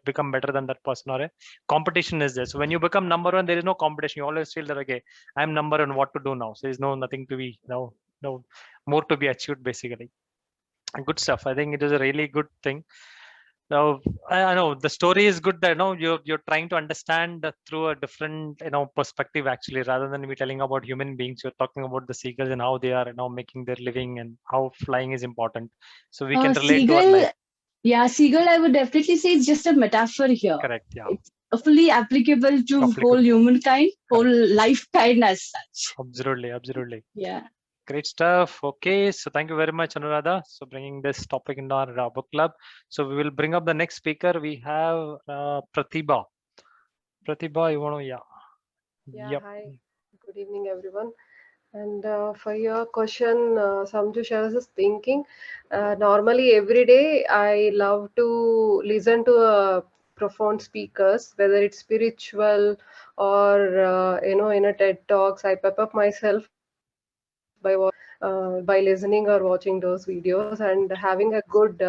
become better than that person, or a competition is there. So when you become number one, there is no competition. You always feel that, okay, I'm number one, what to do now? So there's nothing to be no more to be achieved, basically. Good stuff. I think it is a really good thing. Now I know the story is good that you're trying to understand through a different perspective, actually, rather than me telling about human beings. You're talking about the seagulls and how they are making their living and how flying is important. So we can relate to our life. Yeah, seagull, I would definitely say it's just a metaphor here. Correct. Yeah. It's fully applicable to whole humankind, whole lifetime as such. Absolutely. Yeah. Great stuff. Okay, so thank you very much, Anuradha, so bringing this topic into our book club. So we will bring up the next speaker. We have Pratibha. Pratibha, you want to? Yep. Hi. Good evening, everyone. And for your question, Samjush, I was just thinking, normally every day I love to listen to a profound speakers, whether it's spiritual or in a TED Talks. I pep up myself by listening or watching those videos and having a good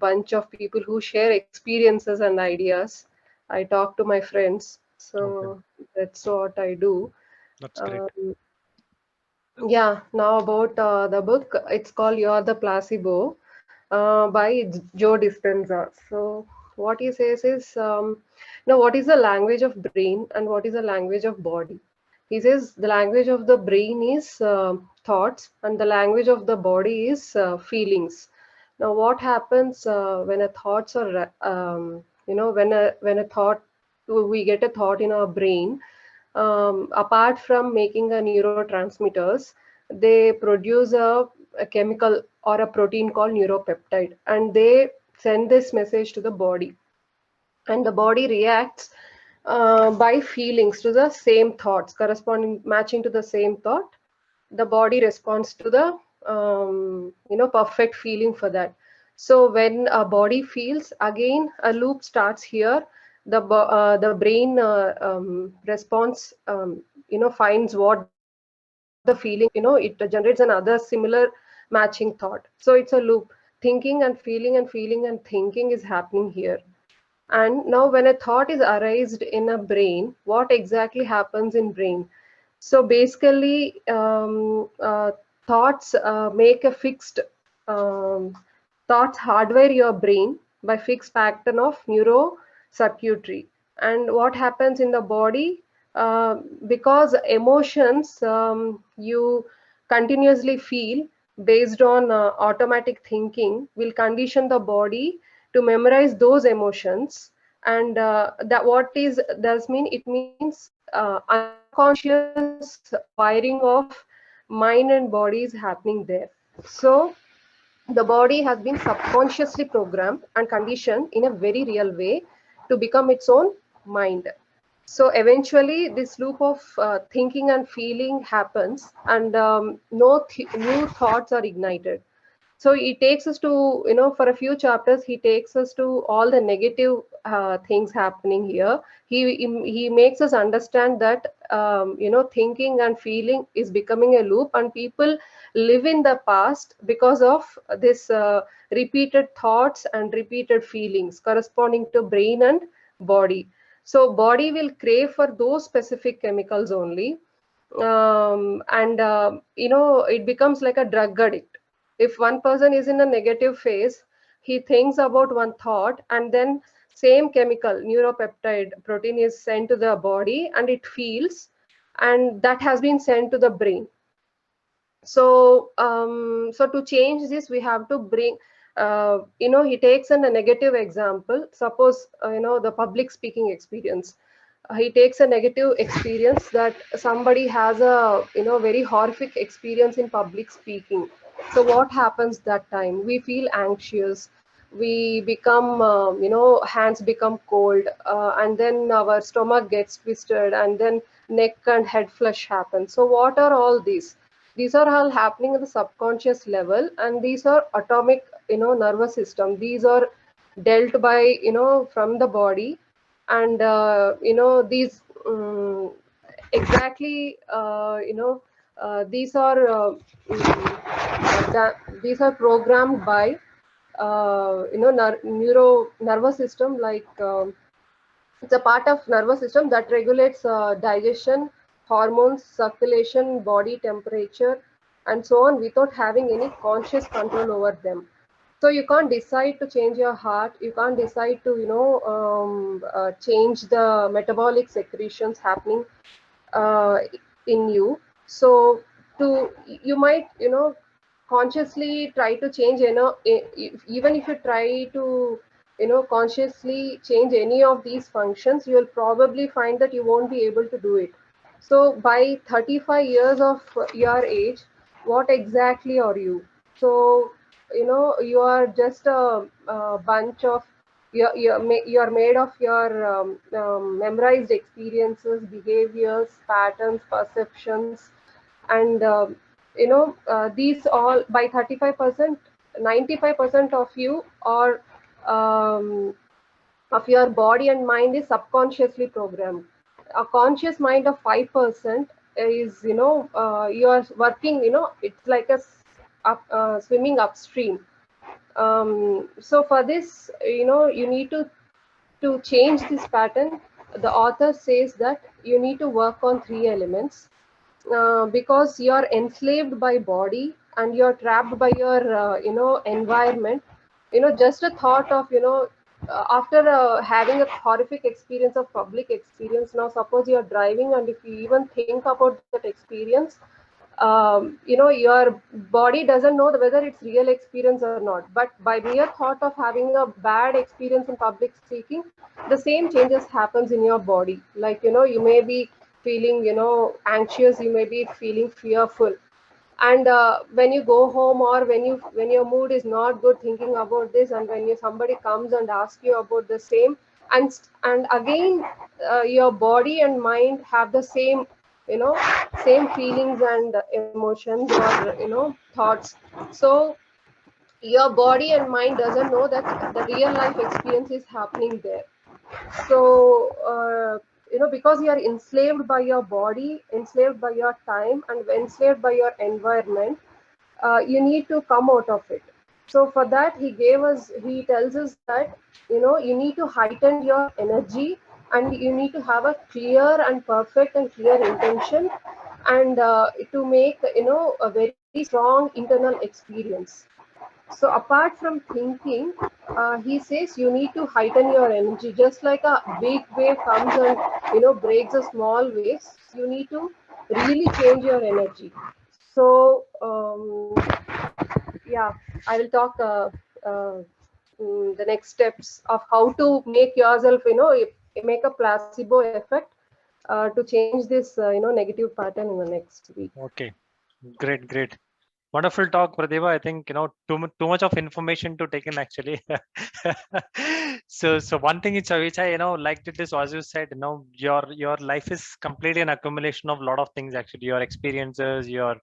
bunch of people who share experiences and ideas. I talk to my friends, so that's what I do. That's great. Yeah, now about the book, it's called You're the Placebo by Joe Dispenza. So what he says is, now what is the language of brain and what is the language of body? He says the language of the brain is thoughts and the language of the body is feelings. Now what happens when a thoughts are, when a thought, we get a thought in our brain, apart from making a neurotransmitters, they produce a chemical or a protein called neuropeptide, and they send this message to the body, and the body reacts by feelings to the same thoughts corresponding, matching to the same thought. The body responds to the perfect feeling for that. So when a body feels, again a loop starts here. The brain response finds what the feeling, it generates another similar matching thought. So it's a loop. Thinking and feeling and feeling and thinking is happening here. And now when a thought is arised in a brain, what exactly happens in brain? So basically, thoughts make a fixed, thoughts hardwire your brain by fixed pattern of neuro circuitry. And what happens in the body? Because emotions you continuously feel based on automatic thinking will condition the body to memorize those emotions. And that what is does mean, it means unconscious wiring of mind and body is happening there. So the body has been subconsciously programmed and conditioned in a very real way to become its own mind. So eventually this loop of thinking and feeling happens, and new thoughts are ignited. So he takes us to, for a few chapters, he takes us to all the negative things happening here. He makes us understand that, thinking and feeling is becoming a loop, and people live in the past because of this repeated thoughts and repeated feelings corresponding to brain and body. So body will crave for those specific chemicals only. It becomes like a drug addict. If one person is in a negative phase, he thinks about one thought, and then same chemical, neuropeptide protein, is sent to the body and it feels, and that has been sent to the brain. So so to change this, we have to bring, he takes a negative example. Suppose the public speaking experience. He takes a negative experience that somebody has a very horrific experience in public speaking. So what happens that time? We feel anxious, we become hands become cold, and then our stomach gets twisted, and then neck and head flush happens. So what are all these? These are all happening at the subconscious level, and these are atomic nervous system. These are dealt by from the body. And these exactly these are these are programmed by nervous system, like it's a part of nervous system that regulates digestion, hormones, circulation, body temperature, and so on, without having any conscious control over them. So you can't decide to change your heart. You can't decide to change the metabolic secretions happening in you. So you might consciously try to change, even if you try to consciously change any of these functions, you will probably find that you won't be able to do it. So by 35 years of your age, what exactly are you? So you are just a bunch of, you're made of your memorized experiences, behaviors, patterns, perceptions, and these all, by 35%, 95% of you are of your body and mind is subconsciously programmed. A conscious mind of 5% is, you are working, it's like swimming upstream. So for this, you need to change this pattern. The author says that you need to work on 3 elements, because you're enslaved by body and you're trapped by your environment. Just a thought of, after having a horrific experience of public experience, now suppose you're driving, and if you even think about that experience, your body doesn't know whether it's real experience or not, but by mere thought of having a bad experience in public speaking, the same changes happens in your body. Like, you may be feeling, anxious, you may be feeling fearful, and when you go home, or when your mood is not good thinking about this, and when somebody comes and asks you about the same, and again, your body and mind have the same, you know same feelings and emotions, or thoughts. So your body and mind doesn't know that the real life experience is happening there. So because you are enslaved by your body, enslaved by your time, and enslaved by your environment, you need to come out of it. So for that, he tells us that, you need to heighten your energy, and you need to have a clear and perfect and clear intention, and to make, a very strong internal experience. So apart from thinking, he says you need to heighten your energy. Just like a big wave comes and, breaks a small waves, you need to really change your energy. So yeah, I will talk the next steps of how to make yourself, make a placebo effect to change this, negative pattern in the next week. Okay, great. Wonderful talk, Pratibha. I think, too much of information to take in actually. So one thing which I liked it is, as you said, your life is completely an accumulation of a lot of things actually. Your experiences, your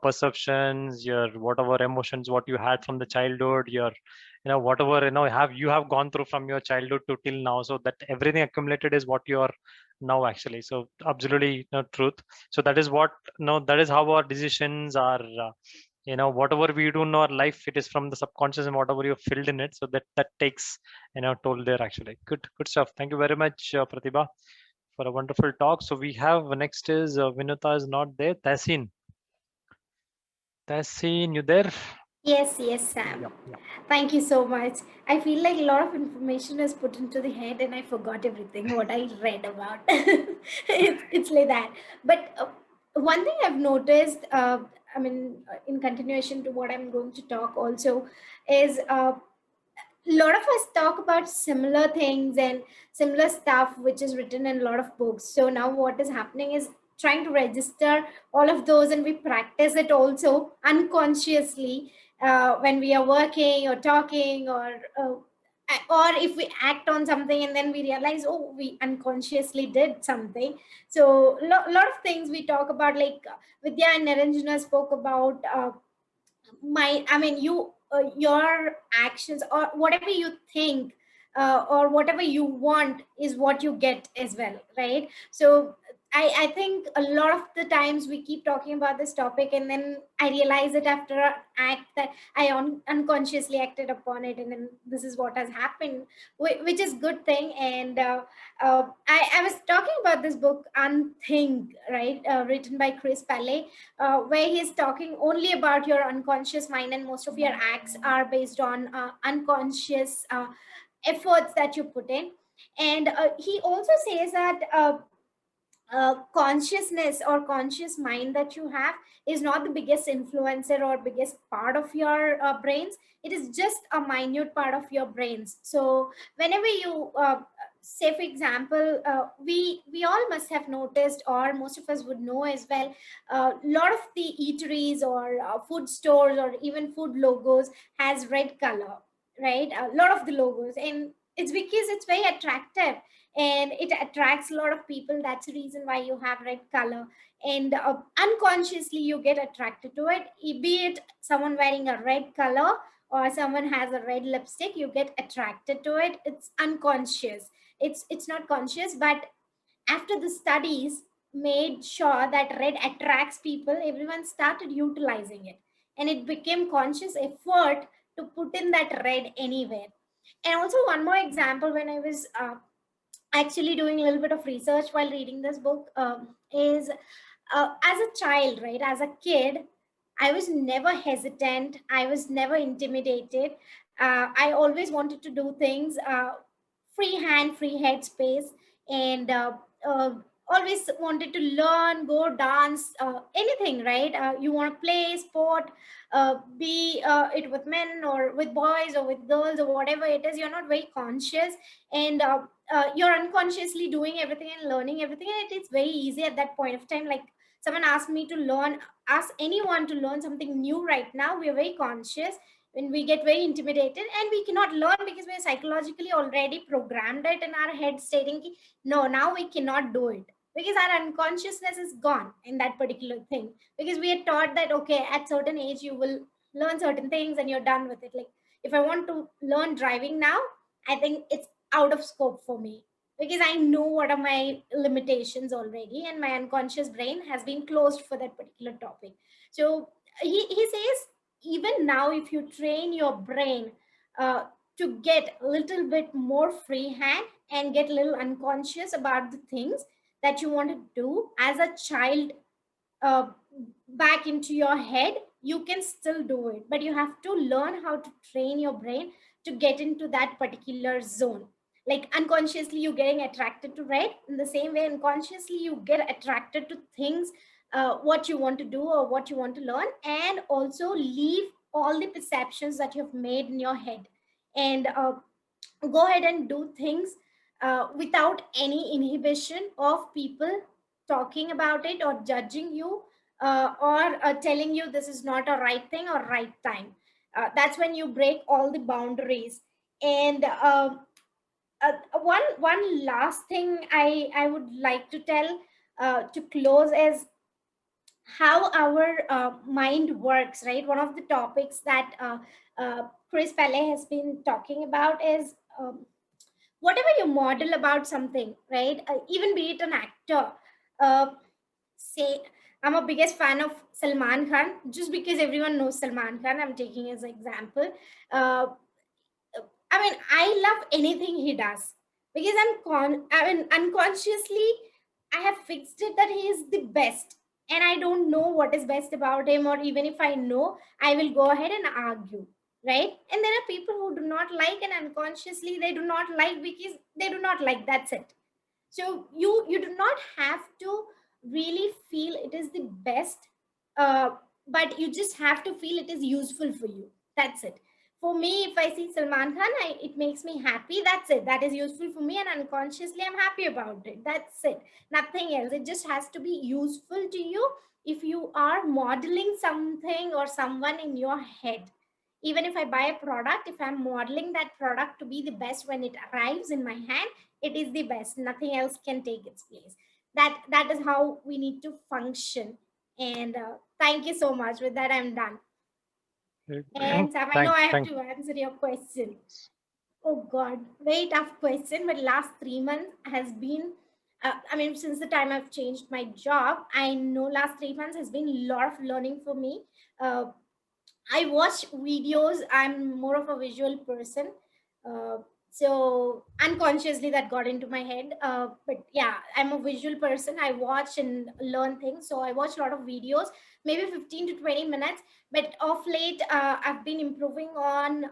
perceptions, your whatever emotions what you had from the childhood, your whatever you have gone through from your childhood to till now. So that everything accumulated is what you are now actually. So absolutely truth. So that is what that is how our decisions are. Whatever we do in our life, it is from the subconscious, and whatever you filled in it, so that takes toll there actually. Good stuff. Thank you very much, Pratibha, for a wonderful talk. So we have next is Vinuta is not there. Tahseen, you there? Yes, Sam. Yeah. Thank you so much. I feel like a lot of information is put into the head and I forgot everything what I read about. It's like that. But one thing I've noticed, in continuation to what I'm going to talk also, is a lot of us talk about similar things and similar stuff which is written in a lot of books. So now what is happening is trying to register all of those, and we practice it also unconsciously when we are working or talking, or if we act on something and then we realize, oh, we unconsciously did something. So lot of things we talk about, like Vidya and Niranjana spoke about your actions, or whatever you think, or whatever you want is what you get as well, right? So I think a lot of the times we keep talking about this topic, and then I realize it after an act that I unconsciously acted upon it, and then this is what has happened, which is good thing. And I was talking about this book Unthink, right, written by Chris Palley, where he's talking only about your unconscious mind, and most of your acts are based on unconscious efforts that you put in. And he also says that consciousness or conscious mind that you have is not the biggest influencer or biggest part of your brains. It is just a minute part of your brains. So whenever you say, for example, we all must have noticed, or most of us would know as well, a lot of the eateries or food stores or even food logos has red color, right? A lot of the logos, and it's because it's very attractive and it attracts a lot of people. That's the reason why you have red color. And unconsciously you get attracted to it, be it someone wearing a red color or someone has a red lipstick, you get attracted to it. It's unconscious. It's not conscious, but after the studies made sure that red attracts people, everyone started utilizing it, and it became conscious effort to put in that red anywhere. And also one more example, when I was actually doing a little bit of research while reading this book, is as a child, right, as a kid, I was never hesitant, I was never intimidated. I always wanted to do things free hand, free head space, and uh, always wanted to learn, go dance, anything, right? You want to play sport, be it with men or with boys or with girls or whatever it is, you're not very conscious, and you're unconsciously doing everything and learning everything, and it is very easy at that point of time. Like, someone asked me to learn, ask anyone to learn something new right now, we are very conscious, when we get very intimidated, and we cannot learn because we're psychologically already programmed it in our head, stating no, now we cannot do it, because our unconsciousness is gone in that particular thing, because we are taught that okay, at certain age you will learn certain things and you're done with it. Like, if I want to learn driving now, I think it's out of scope for me, because I know what are my limitations already, and my unconscious brain has been closed for that particular topic. So he says, even now, if you train your brain to get a little bit more free hand and get a little unconscious about the things that you want to do as a child, uh, back into your head, you can still do it, but you have to learn how to train your brain to get into that particular zone. Like, unconsciously you're getting attracted to red, in the same way unconsciously you get attracted to things, what you want to do or what you want to learn, and also leave all the perceptions that you've made in your head, and go ahead and do things without any inhibition of people talking about it or judging you, or telling you this is not a right thing or right time. That's when you break all the boundaries. And one last thing I would like to tell, to close, is how our mind works, right? One of the topics that Chris Pelle has been talking about is, whatever you model about something, right? Even be it an actor, uh, say, I'm a biggest fan of Salman Khan, just because everyone knows Salman Khan, I'm taking as an example. uh, I mean, I love anything he does, because I mean, unconsciously, I have fixed it that he is the best, and I don't know what is best about him, or even if I know, I will go ahead and argue, right? And there are people who do not like, and unconsciously they do not like because they do not like. That's it. So you do not have to really feel it is the best, uh, but you just have to feel it is useful for you. That's it. For me, if I see Salman Khan, it makes me happy. That's it. That is useful for me, and unconsciously I'm happy about it. That's it. Nothing else. It just has to be useful to you. If you are modeling something or someone in your head, even if I buy a product, if I'm modeling that product to be the best when it arrives in my hand, it is the best. Nothing else can take its place. That is how we need to function. And thank you so much. With that, I'm done. And Sam, I know I have to answer your question. Oh God, very tough question. But last 3 months has been, I mean, since the time I've changed my job, I know last 3 months has been a lot of learning for me. I watch videos. I'm more of a visual person. So unconsciously that got into my head. But yeah, I'm a visual person. I watch and learn things. So I watch a lot of videos, maybe 15 to 20 minutes. But of late, I've been improving on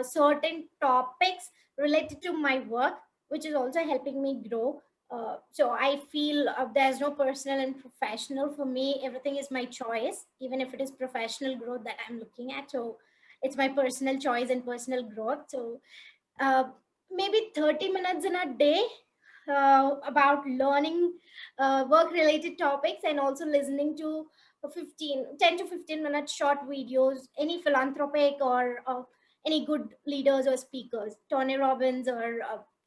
certain topics related to my work, which is also helping me grow. So I feel there's no personal and professional for me. Everything is my choice, even if it is professional growth that I'm looking at. So it's my personal choice and personal growth. So uh, maybe 30 minutes in a day about learning work related topics, and also listening to 10 to 15 minute short videos, any philanthropic or any good leaders or speakers, Tony Robbins or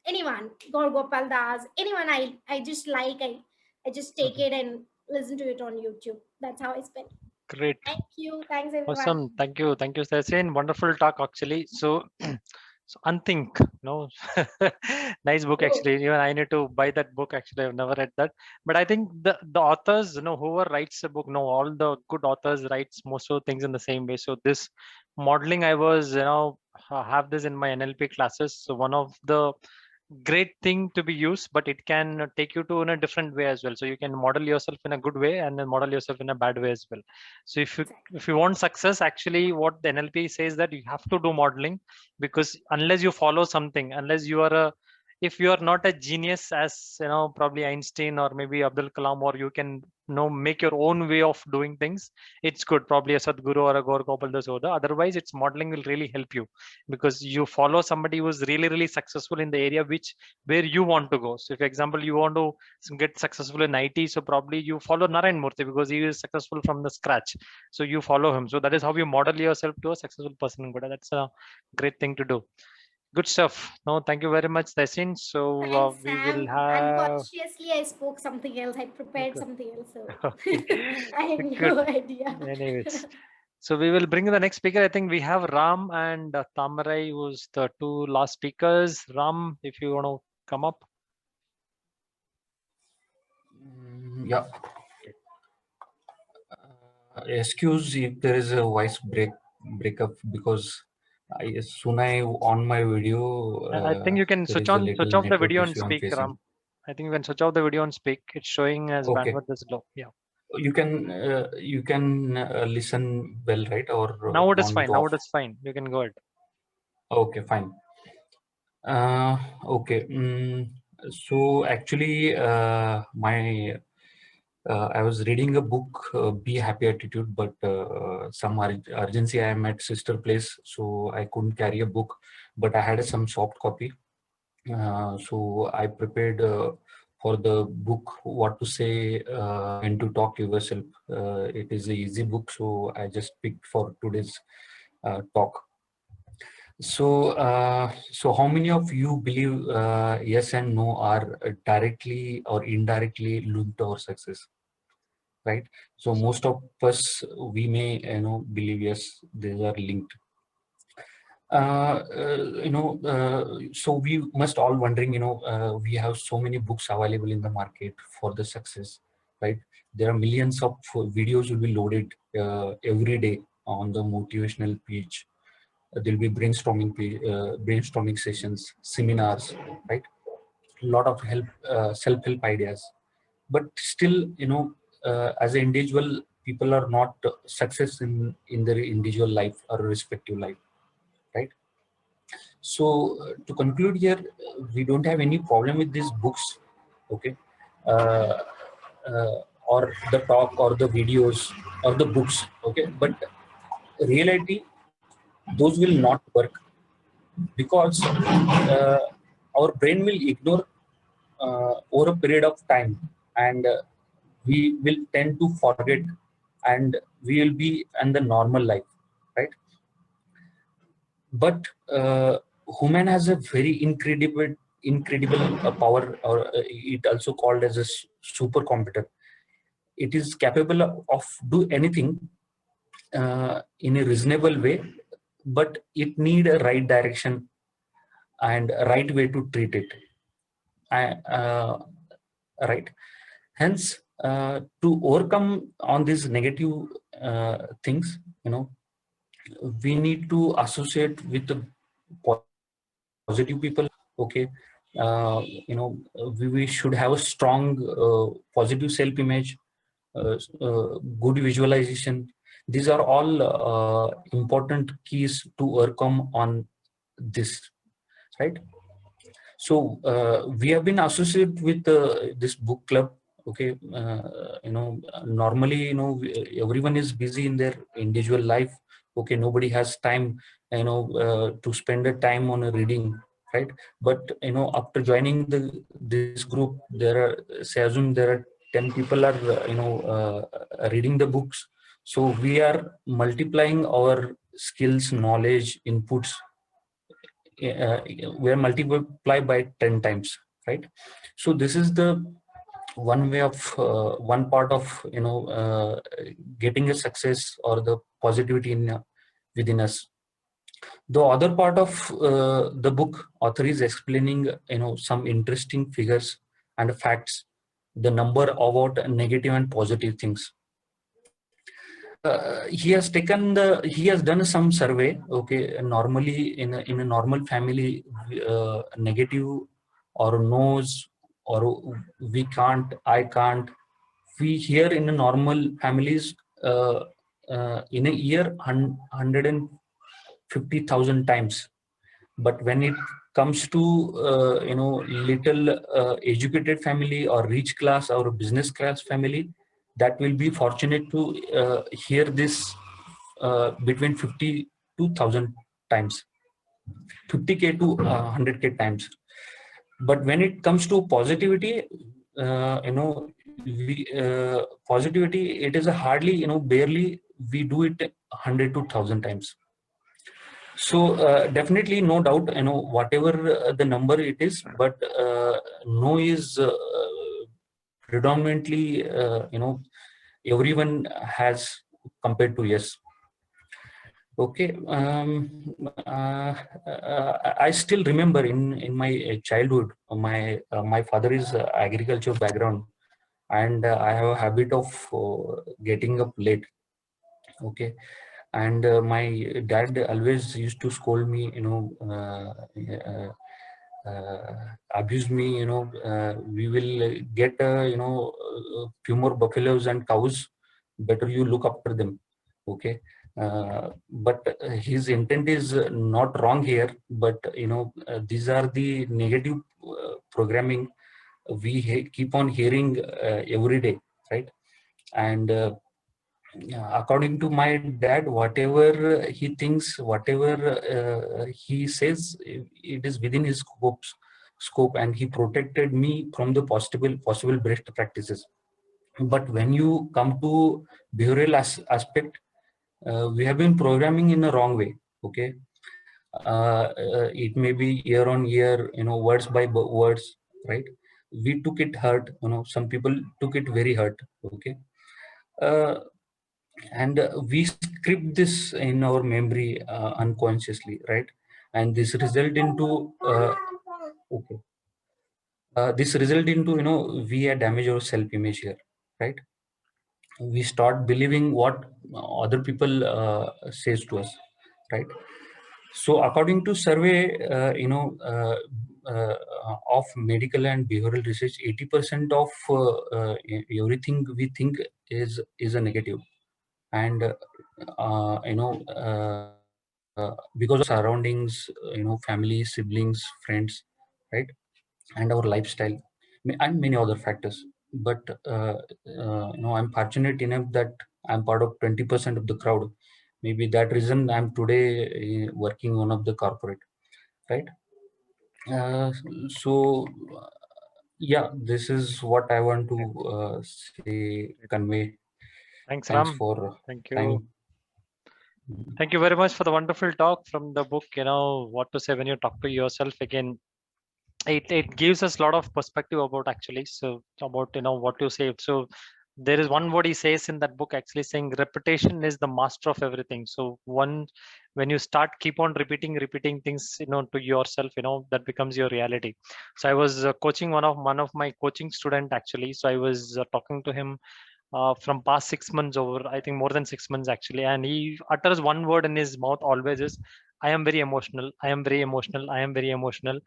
anyone, Gaur Gopal Das, anyone I just like, I just take it and listen to it on YouTube. That's how I spend. Great. Thank you. Thanks, everyone. Awesome. Thank you. Thank you, Sachin. Wonderful talk, actually. So, so Unthink, no, nice book, actually. Even I need to buy that book. Actually, I've never read that. But I think the authors, whoever writes a book, all the good authors writes most of the things in the same way. So this modeling, I was, have this in my NLP classes. So one of the great thing to be used, but it can take you to in a different way as well. So you can model yourself in a good way and then model yourself in a bad way as well. So if you want success, actually what the NLP says that you have to do modeling, because unless you follow something, unless you are if you are not a genius as probably Einstein or maybe Abdul Kalam, or you can make your own way of doing things, it's good, probably a Sadhguru or a Gaur Gopal Das Oda. Otherwise, it's modeling will really help you, because you follow somebody who's really successful in the area where you want to go. So if, for example, you want to get successful in IT, so probably you follow Narayan Murthy because he is successful from the scratch. So you follow him. So that is how you model yourself to a successful person. That's a great thing to do. Good stuff. No, thank you very much, Sachin. So Thanks, we Sam. will have. Unconsciously, I spoke something else. I prepared something else. So I had Good. no idea. Anyways, so we will bring the next speaker. I think we have Ram and Tamarai, who's the two last speakers. Ram, if you want to come up. Yeah. Excuse if there is a voice breakup, because soon on my video. I think you can switch off the video and speak, Ram. I think you can switch off the video and speak. It's showing as bandwidth is low. Yeah. You can listen well, right? Or now it is fine. Now it is fine. You can go ahead. Okay, fine. Okay. So actually, I was reading a book, Be Happy Attitude, but some urgency. I am at sister place, so I couldn't carry a book, but I had some soft copy. So I prepared for the book what to say when to talk to yourself. It is an easy book, so I just picked for today's talk. So, so how many of you believe yes and no are directly or indirectly linked to our success? Right. So most of us, we may believe yes, these are linked. So we must all wondering, we have so many books available in the market for the success, right? There are millions of videos will be loaded every day on the motivational page. There'll be brainstorming sessions, seminars, right? A lot of self-help ideas, but still, as an individual, people are not success in their individual life or respective life, right? So to conclude here, we don't have any problem with these books, okay, or the talk or the videos or the books, okay, but reality, those will not work, because our brain will ignore over a period of time, and we will tend to forget, and we will be in the normal life, right? But human has a very incredible power, or it also called as a supercomputer. It is capable of do anything in a reasonable way, but it need a right direction and a right way to treat it. Right. Hence, to overcome on these negative things, we need to associate with the positive people. Okay, we should have a strong positive self-image, good visualization. These are all important keys to overcome on this, right? So we have been associated with this book club. Okay, normally, everyone is busy in their individual life. Okay, nobody has time, to spend a time on a reading, right? But after joining this group, assume there are 10 people are reading the books. So we are multiplying our skills, knowledge, inputs. We are multiplied by 10 times, right? So this is the one way of one part of getting a success or the positivity in within us. The other part of the book, author is explaining some interesting figures and facts, the number about negative and positive things. He has done some survey. Okay, normally in a normal family, negative or no's or we can't, I can't, we hear in a normal families in a year 150,000 times. But when it comes to little educated family or rich class or business class family, that will be fortunate to hear this between 50 to 1,000 times, 50K to 100K times. But when it comes to positivity, positivity, it is a hardly, barely we do it 100 to 1,000 times. So definitely, no doubt, whatever the number it is, but no is predominantly, everyone has compared to yes. Okay, I still remember in my childhood, my father is agriculture background, and I have a habit of getting up late. Okay, and my dad always used to scold me, abuse me. We will get few more buffaloes and cows. Better you look after them. Okay. But his intent is not wrong here, but these are the negative programming we keep on hearing every day, right? And according to my dad, whatever he thinks, whatever he says, it is within his scope, and he protected me from the possible best practices. But when you come to behavioral aspect, we have been programming in a wrong way. Okay, it may be year on year, words by words, right? We took it hurt, some people took it very hurt. Okay, and we script this in our memory unconsciously, right? And this result into okay, this result into we damage our self-image here, right? We start believing what other people says to us, right? So according to survey, of medical and behavioral research, 80% of everything we think is a negative, and because of surroundings, family, siblings, friends, right, and our lifestyle, and many other factors. But I'm fortunate enough that I'm part of 20% of the crowd. Maybe that reason I'm today working one of the corporate, right? So yeah, this is what I want to say, convey. Thanks, Thanks Ram. for Thank you. time. Thank you very much for the wonderful talk from the book. What to say when you talk to yourself again. It gives us a lot of perspective about actually. So about what you say. So there is one word he says in that book actually saying repetition is the master of everything. So when you start keep on repeating things to yourself, that becomes your reality. So I was coaching one of my coaching student actually. So I was talking to him from past 6 months over, I think more than 6 months actually, and he utters one word in his mouth always is, I am very emotional, I am very emotional, I am very emotional.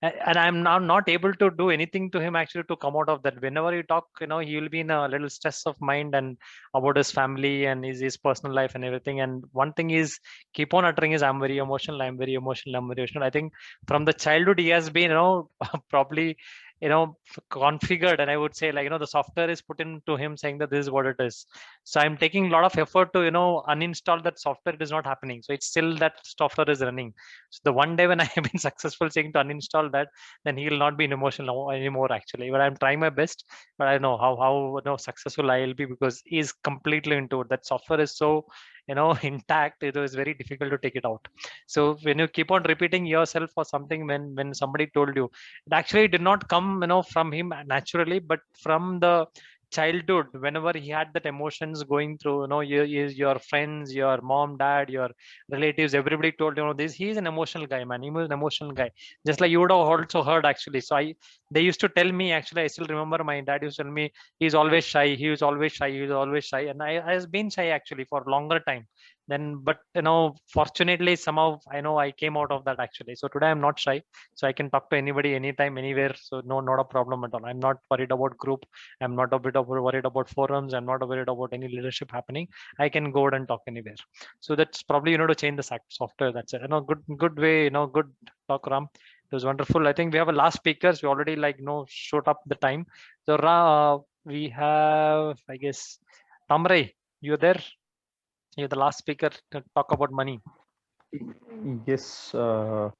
And I'm now not able to do anything to him actually to come out of that. Whenever you talk, he will be in a little stress of mind and about his family and his personal life and everything. And one thing is keep on uttering is, I'm very emotional, I'm very emotional, I'm very emotional. I think from the childhood he has been, probably configured, and I would say like the software is put into him saying that this is what it is. So I'm taking a lot of effort to uninstall that software. It is not happening, so it's still that software is running. So the one day when I have been successful saying to uninstall that, then he will not be emotional anymore actually. But I'm trying my best, but I know how successful I will be because he's completely into it. That software is so intact, it was very difficult to take it out. So when you keep on repeating yourself for something, when somebody told you, it actually did not come from him naturally, but from the childhood, whenever he had that emotions going through, your friends, your mom, dad, your relatives, everybody told this, he's an emotional guy, man. He was an emotional guy, just like you would have also heard actually. So they used to tell me, actually I still remember my dad used to tell me, he's always shy, he was always shy, he was always shy. And I has been shy actually for longer time then, but fortunately somehow I came out of that actually. So today I'm not shy, so I can talk to anybody anytime, anywhere. So no, not a problem at all. I'm not worried about group, I'm not a bit of worried about forums, I'm not worried about any leadership happening. I can go out and talk anywhere. So that's probably to change the software. That's it. Good way, good talk, Ram. It was wonderful. I think we have a last speakers. We already showed up the time. So we have, I guess, Tamray, you're there. You're the last speaker to talk about money. Yes. Yeah.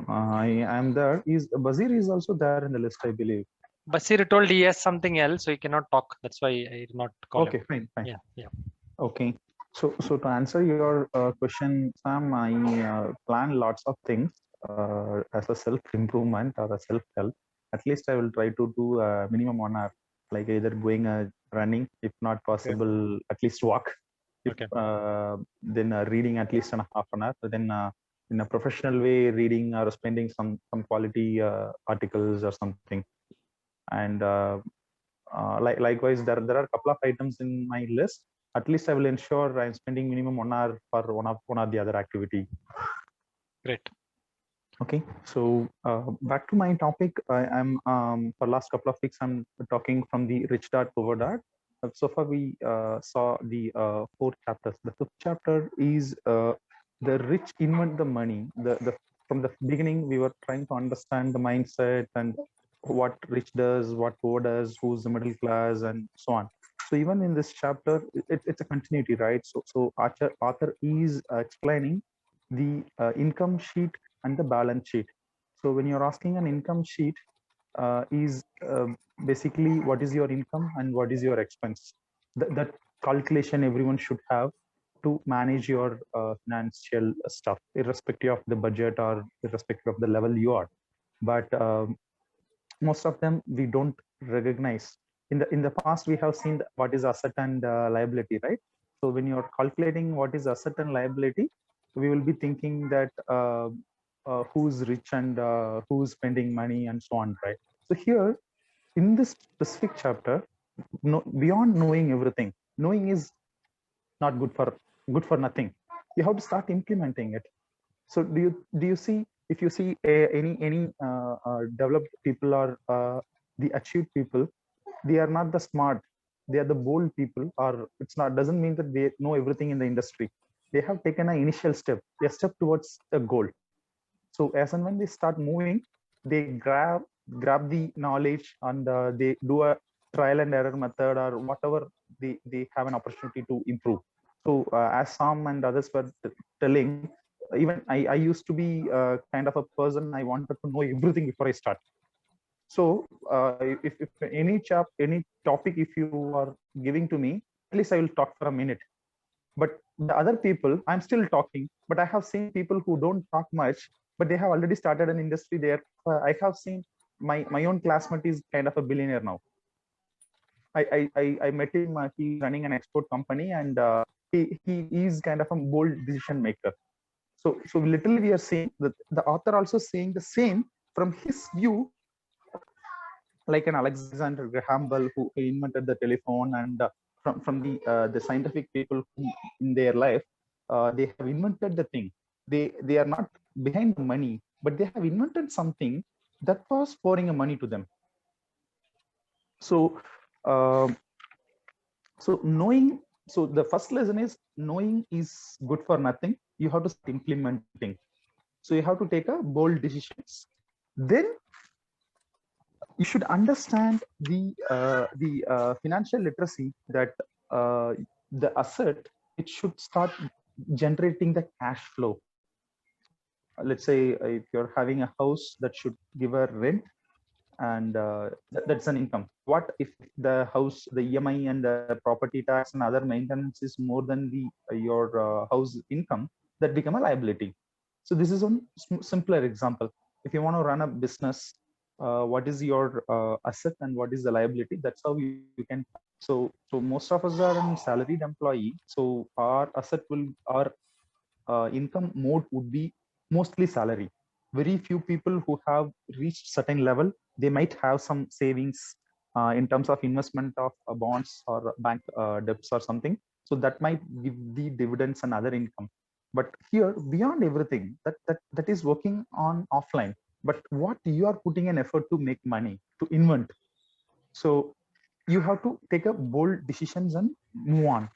I am there. Basir is also there in the list, I believe. Basir told he has something else, so he cannot talk. That's why I did not call him. Fine. Yeah. Okay. So to answer your question, Sam, I plan lots of things as a self-improvement or a self-help. At least I will try to do a minimum 1 hour, like either going running, if not possible, at least walk. Then reading at least half an hour. Then in a professional way, reading or spending some quality articles or something. And likewise, there are a couple of items in my list. At least I will ensure I'm spending minimum 1 hour for one or the other activity. Great. Okay, so back to my topic. I'm for last couple of weeks I'm talking from the Rich Dad Poor Dad. So far we saw the 4 chapters. The 5th chapter is the rich invent the money. From the beginning we were trying to understand the mindset and what rich does, what poor does, who's the middle class, and so on. So even in this chapter, it's a continuity, right? So author is explaining the income sheet and the balance sheet. So when you're asking an income sheet, is basically what is your income and what is your expense. That calculation everyone should have to manage your financial stuff, irrespective of the budget or irrespective of the level you are. But most of them we don't recognize. In the past, we have seen what is asset and liability, right? So when you're calculating what is asset and liability, we will be thinking that who's rich and who's spending money and so on, right? So here, in this specific chapter, beyond knowing everything, knowing is not good for nothing. You have to start implementing it. So do you see, if you see any developed people or the achieved people, they are not the smart, they are the bold people, or doesn't mean that they know everything in the industry. They have taken an initial step, a step towards a goal. So as and when they start moving, they grab the knowledge and they do a trial and error method or whatever they have an opportunity to improve. So as Sam and others were telling, even I used to be kind of a person, I wanted to know everything before I start. So if any topic, if you are giving to me, at least I will talk for a minute. But the other people, I'm still talking, but I have seen people who don't talk much, but they have already started an industry there. I have seen my own classmate is kind of a billionaire now. I met him, he's running an export company, and he is kind of a bold decision maker. So literally we are saying that the author also saying the same from his view, like an Alexander Graham Bell who invented the telephone, and from the scientific people who in their life, they have invented the thing. They are not behind the money, but they have invented something that was pouring money to them. So knowing, so the first lesson is knowing is good for nothing. You have to start implementing. So you have to take a bold decisions. Then you should understand the financial literacy, that the asset, it should start generating the cash flow. Let's say if you're having a house that should give a rent, and that's an income. What if the house, the EMI and the property tax and other maintenance is more than the your house income? That become a liability. So this is one simpler example. If you want to run a business, what is your asset and what is the liability? That's how you can. So most of us are in salaried employee. So our asset will, our income mode would be mostly salary. Very few people who have reached certain level, they might have some savings in terms of investment of bonds or bank debts or something. So that might give the dividends and other income. But here, beyond everything, that is working on offline. But what you are putting an effort to make money, to invent. So you have to take a bold decisions and move on.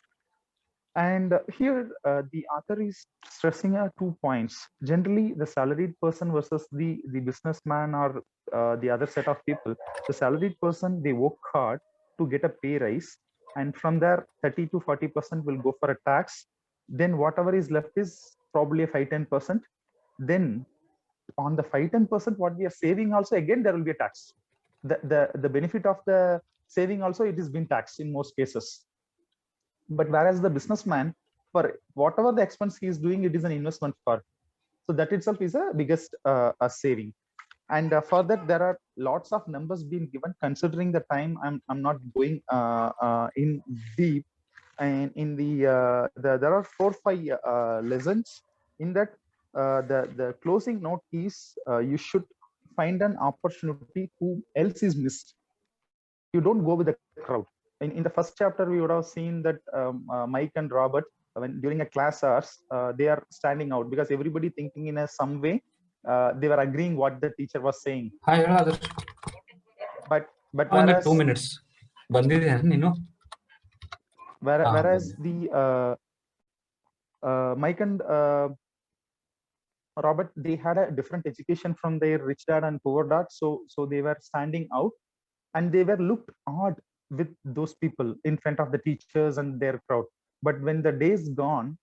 And here the author is stressing 2 points. Generally, the salaried person versus the businessman or the other set of people. The salaried person, they work hard to get a pay rise, and from there 30 to 40% will go for a tax. Then whatever is left is probably a 5-10%. Then on the 5-10%, what we are saving also, again there will be a tax. The benefit of the saving also, it is been taxed in most cases. But whereas the businessman, for whatever the expense he is doing, it is an investment for. So that itself is a biggest a saving. And for that, there are lots of numbers being given. Considering the time, I'm not going in deep. And in there are 4-5 lessons in that. The closing note is you should find an opportunity who else is missed. You don't go with the crowd. In the first chapter, we would have seen that Mike and Robert, when during a class hours, they are standing out because everybody thinking in some way, they were agreeing what the teacher was saying. Hi, but whereas 2 minutes. Whereas the Mike and Robert, they had a different education from their rich dad and poor dad, so they were standing out, and they were looked odd with those people in front of the teachers and their crowd. But when the days gone,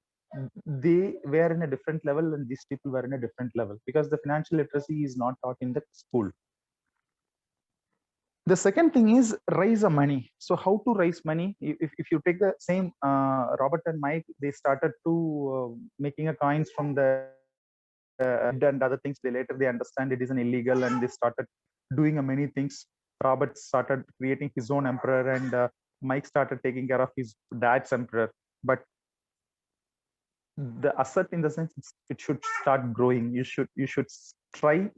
they were in a different level, and these people were in a different level because the financial literacy is not taught in the school. The second thing is raise a money. So how to raise money? If you take the same Robert and Mike, they started to making a coins from the and other things. They understand it is an illegal, and they started doing many things. Robert started creating his own emperor, and Mike started taking care of his dad's emperor. But the asset, in the sense, it should start growing. You should try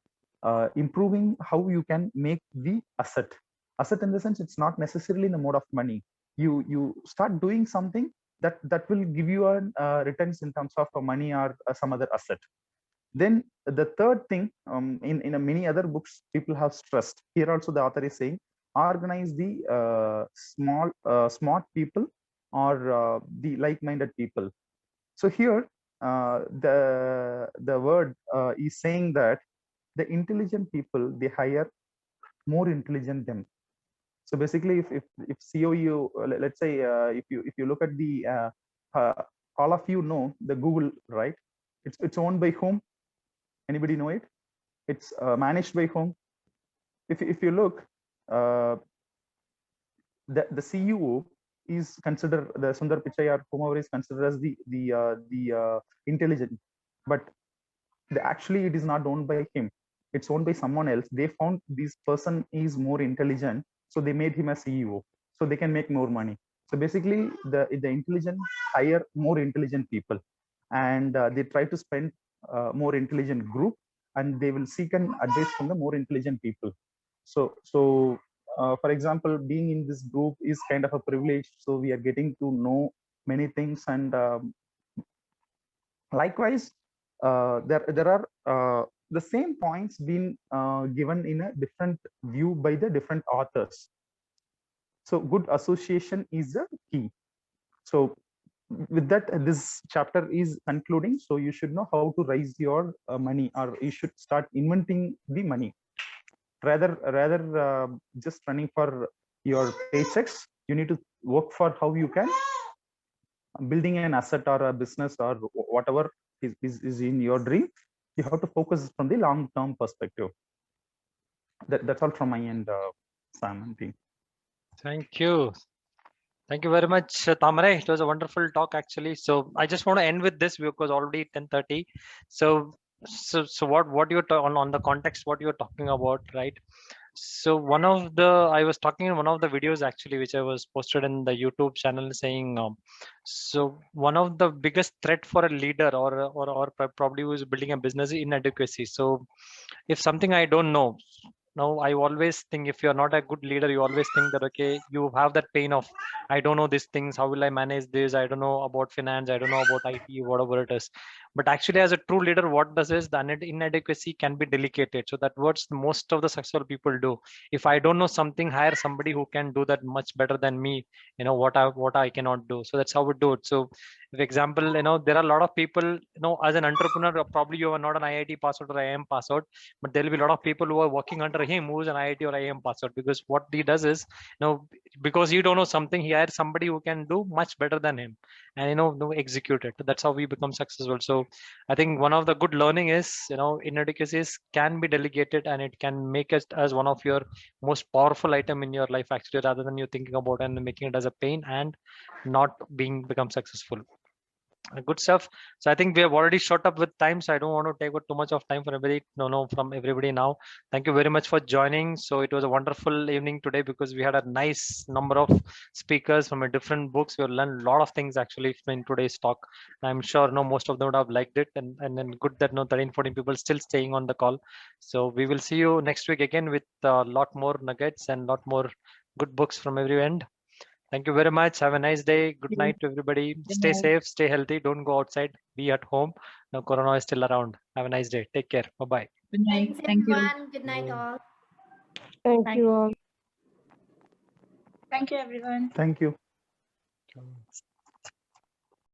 improving how you can make the asset. Asset in the sense, it's not necessarily in the mode of money. You start doing something that will give you a returns in terms of money or some other asset. Then the third thing, in many other books, people have stressed. Here also the author is saying, organize the smart people or the like-minded people. So here the word is saying that the intelligent people, they hire more intelligent them. So basically, if COU, let's say, if you look at the all of you know the Google, right? It's owned by whom? Anybody know it? It's managed by whom? If you look, the CEO is considered, the Sundar Pichai or whomever is considered as the intelligent, but actually it is not owned by him. It's owned by someone else. They found this person is more intelligent, so they made him a CEO, so they can make more money. So basically, the intelligent hire more intelligent people, and they try to spend more intelligent group, and they will seek an advice from the more intelligent people. So for example, being in this group is kind of a privilege. So we are getting to know many things, and likewise, there are the same points being given in a different view by the different authors. So good association is the key. So with that, this chapter is concluding. So you should know how to raise your money, or you should start inventing the money rather just running for your paychecks. You need to work for how you can building an asset or a business or whatever is in your dream. You have to focus from the long-term perspective. That's all from my end, Sam and team. Thank you. Thank you very much, Tamare. It was a wonderful talk, actually. So I just want to end with this because already 10:30. So what you're on the context, what you're talking about, right? So I was talking in one of the videos actually, which I was posted in the YouTube channel saying, so one of the biggest threat for a leader or probably who is building a business is inadequacy. So if something I don't know, now I always think if you're not a good leader, you always think that, okay, you have that pain of, I don't know these things. How will I manage this? I don't know about finance. I don't know about IT, whatever it is. But actually, as a true leader, what does is the inadequacy can be delegated. So that what most of the successful people do. If I don't know something, hire somebody who can do that much better than me. You know what I cannot do. So that's how we do it. So, for example, there are a lot of people. As an entrepreneur, probably you are not an IIT pass out or IIM pass out, but there will be a lot of people who are working under him who's an IIT or IIM pass out, because what he does is, because he don't know something, he hires somebody who can do much better than him, and execute it. That's how we become successful. So I think one of the good learning is, inadequacies can be delegated, and it can make it as one of your most powerful item in your life, actually, rather than you thinking about and making it as a pain and not become successful. Good stuff. So I think we have already shot up with time, so I don't want to take too much of time for everybody. From everybody now. Thank you very much for joining. So it was a wonderful evening today because we had a nice number of speakers from different books. We have learned a lot of things actually in today's talk. I'm sure most of them would have liked it, and then good that 13, 14 people still staying on the call. So we will see you next week again with a lot more nuggets and a lot more good books from every end. Thank you very much. Have a nice day. Good night to everybody. Stay safe, stay healthy. Don't go outside. Be at home. Now, Corona is still around. Have a nice day. Take care. Bye-bye. Good night. Thanks, Thank you. everyone. Good night, all. Thank you all. Thank you, everyone. Thank you.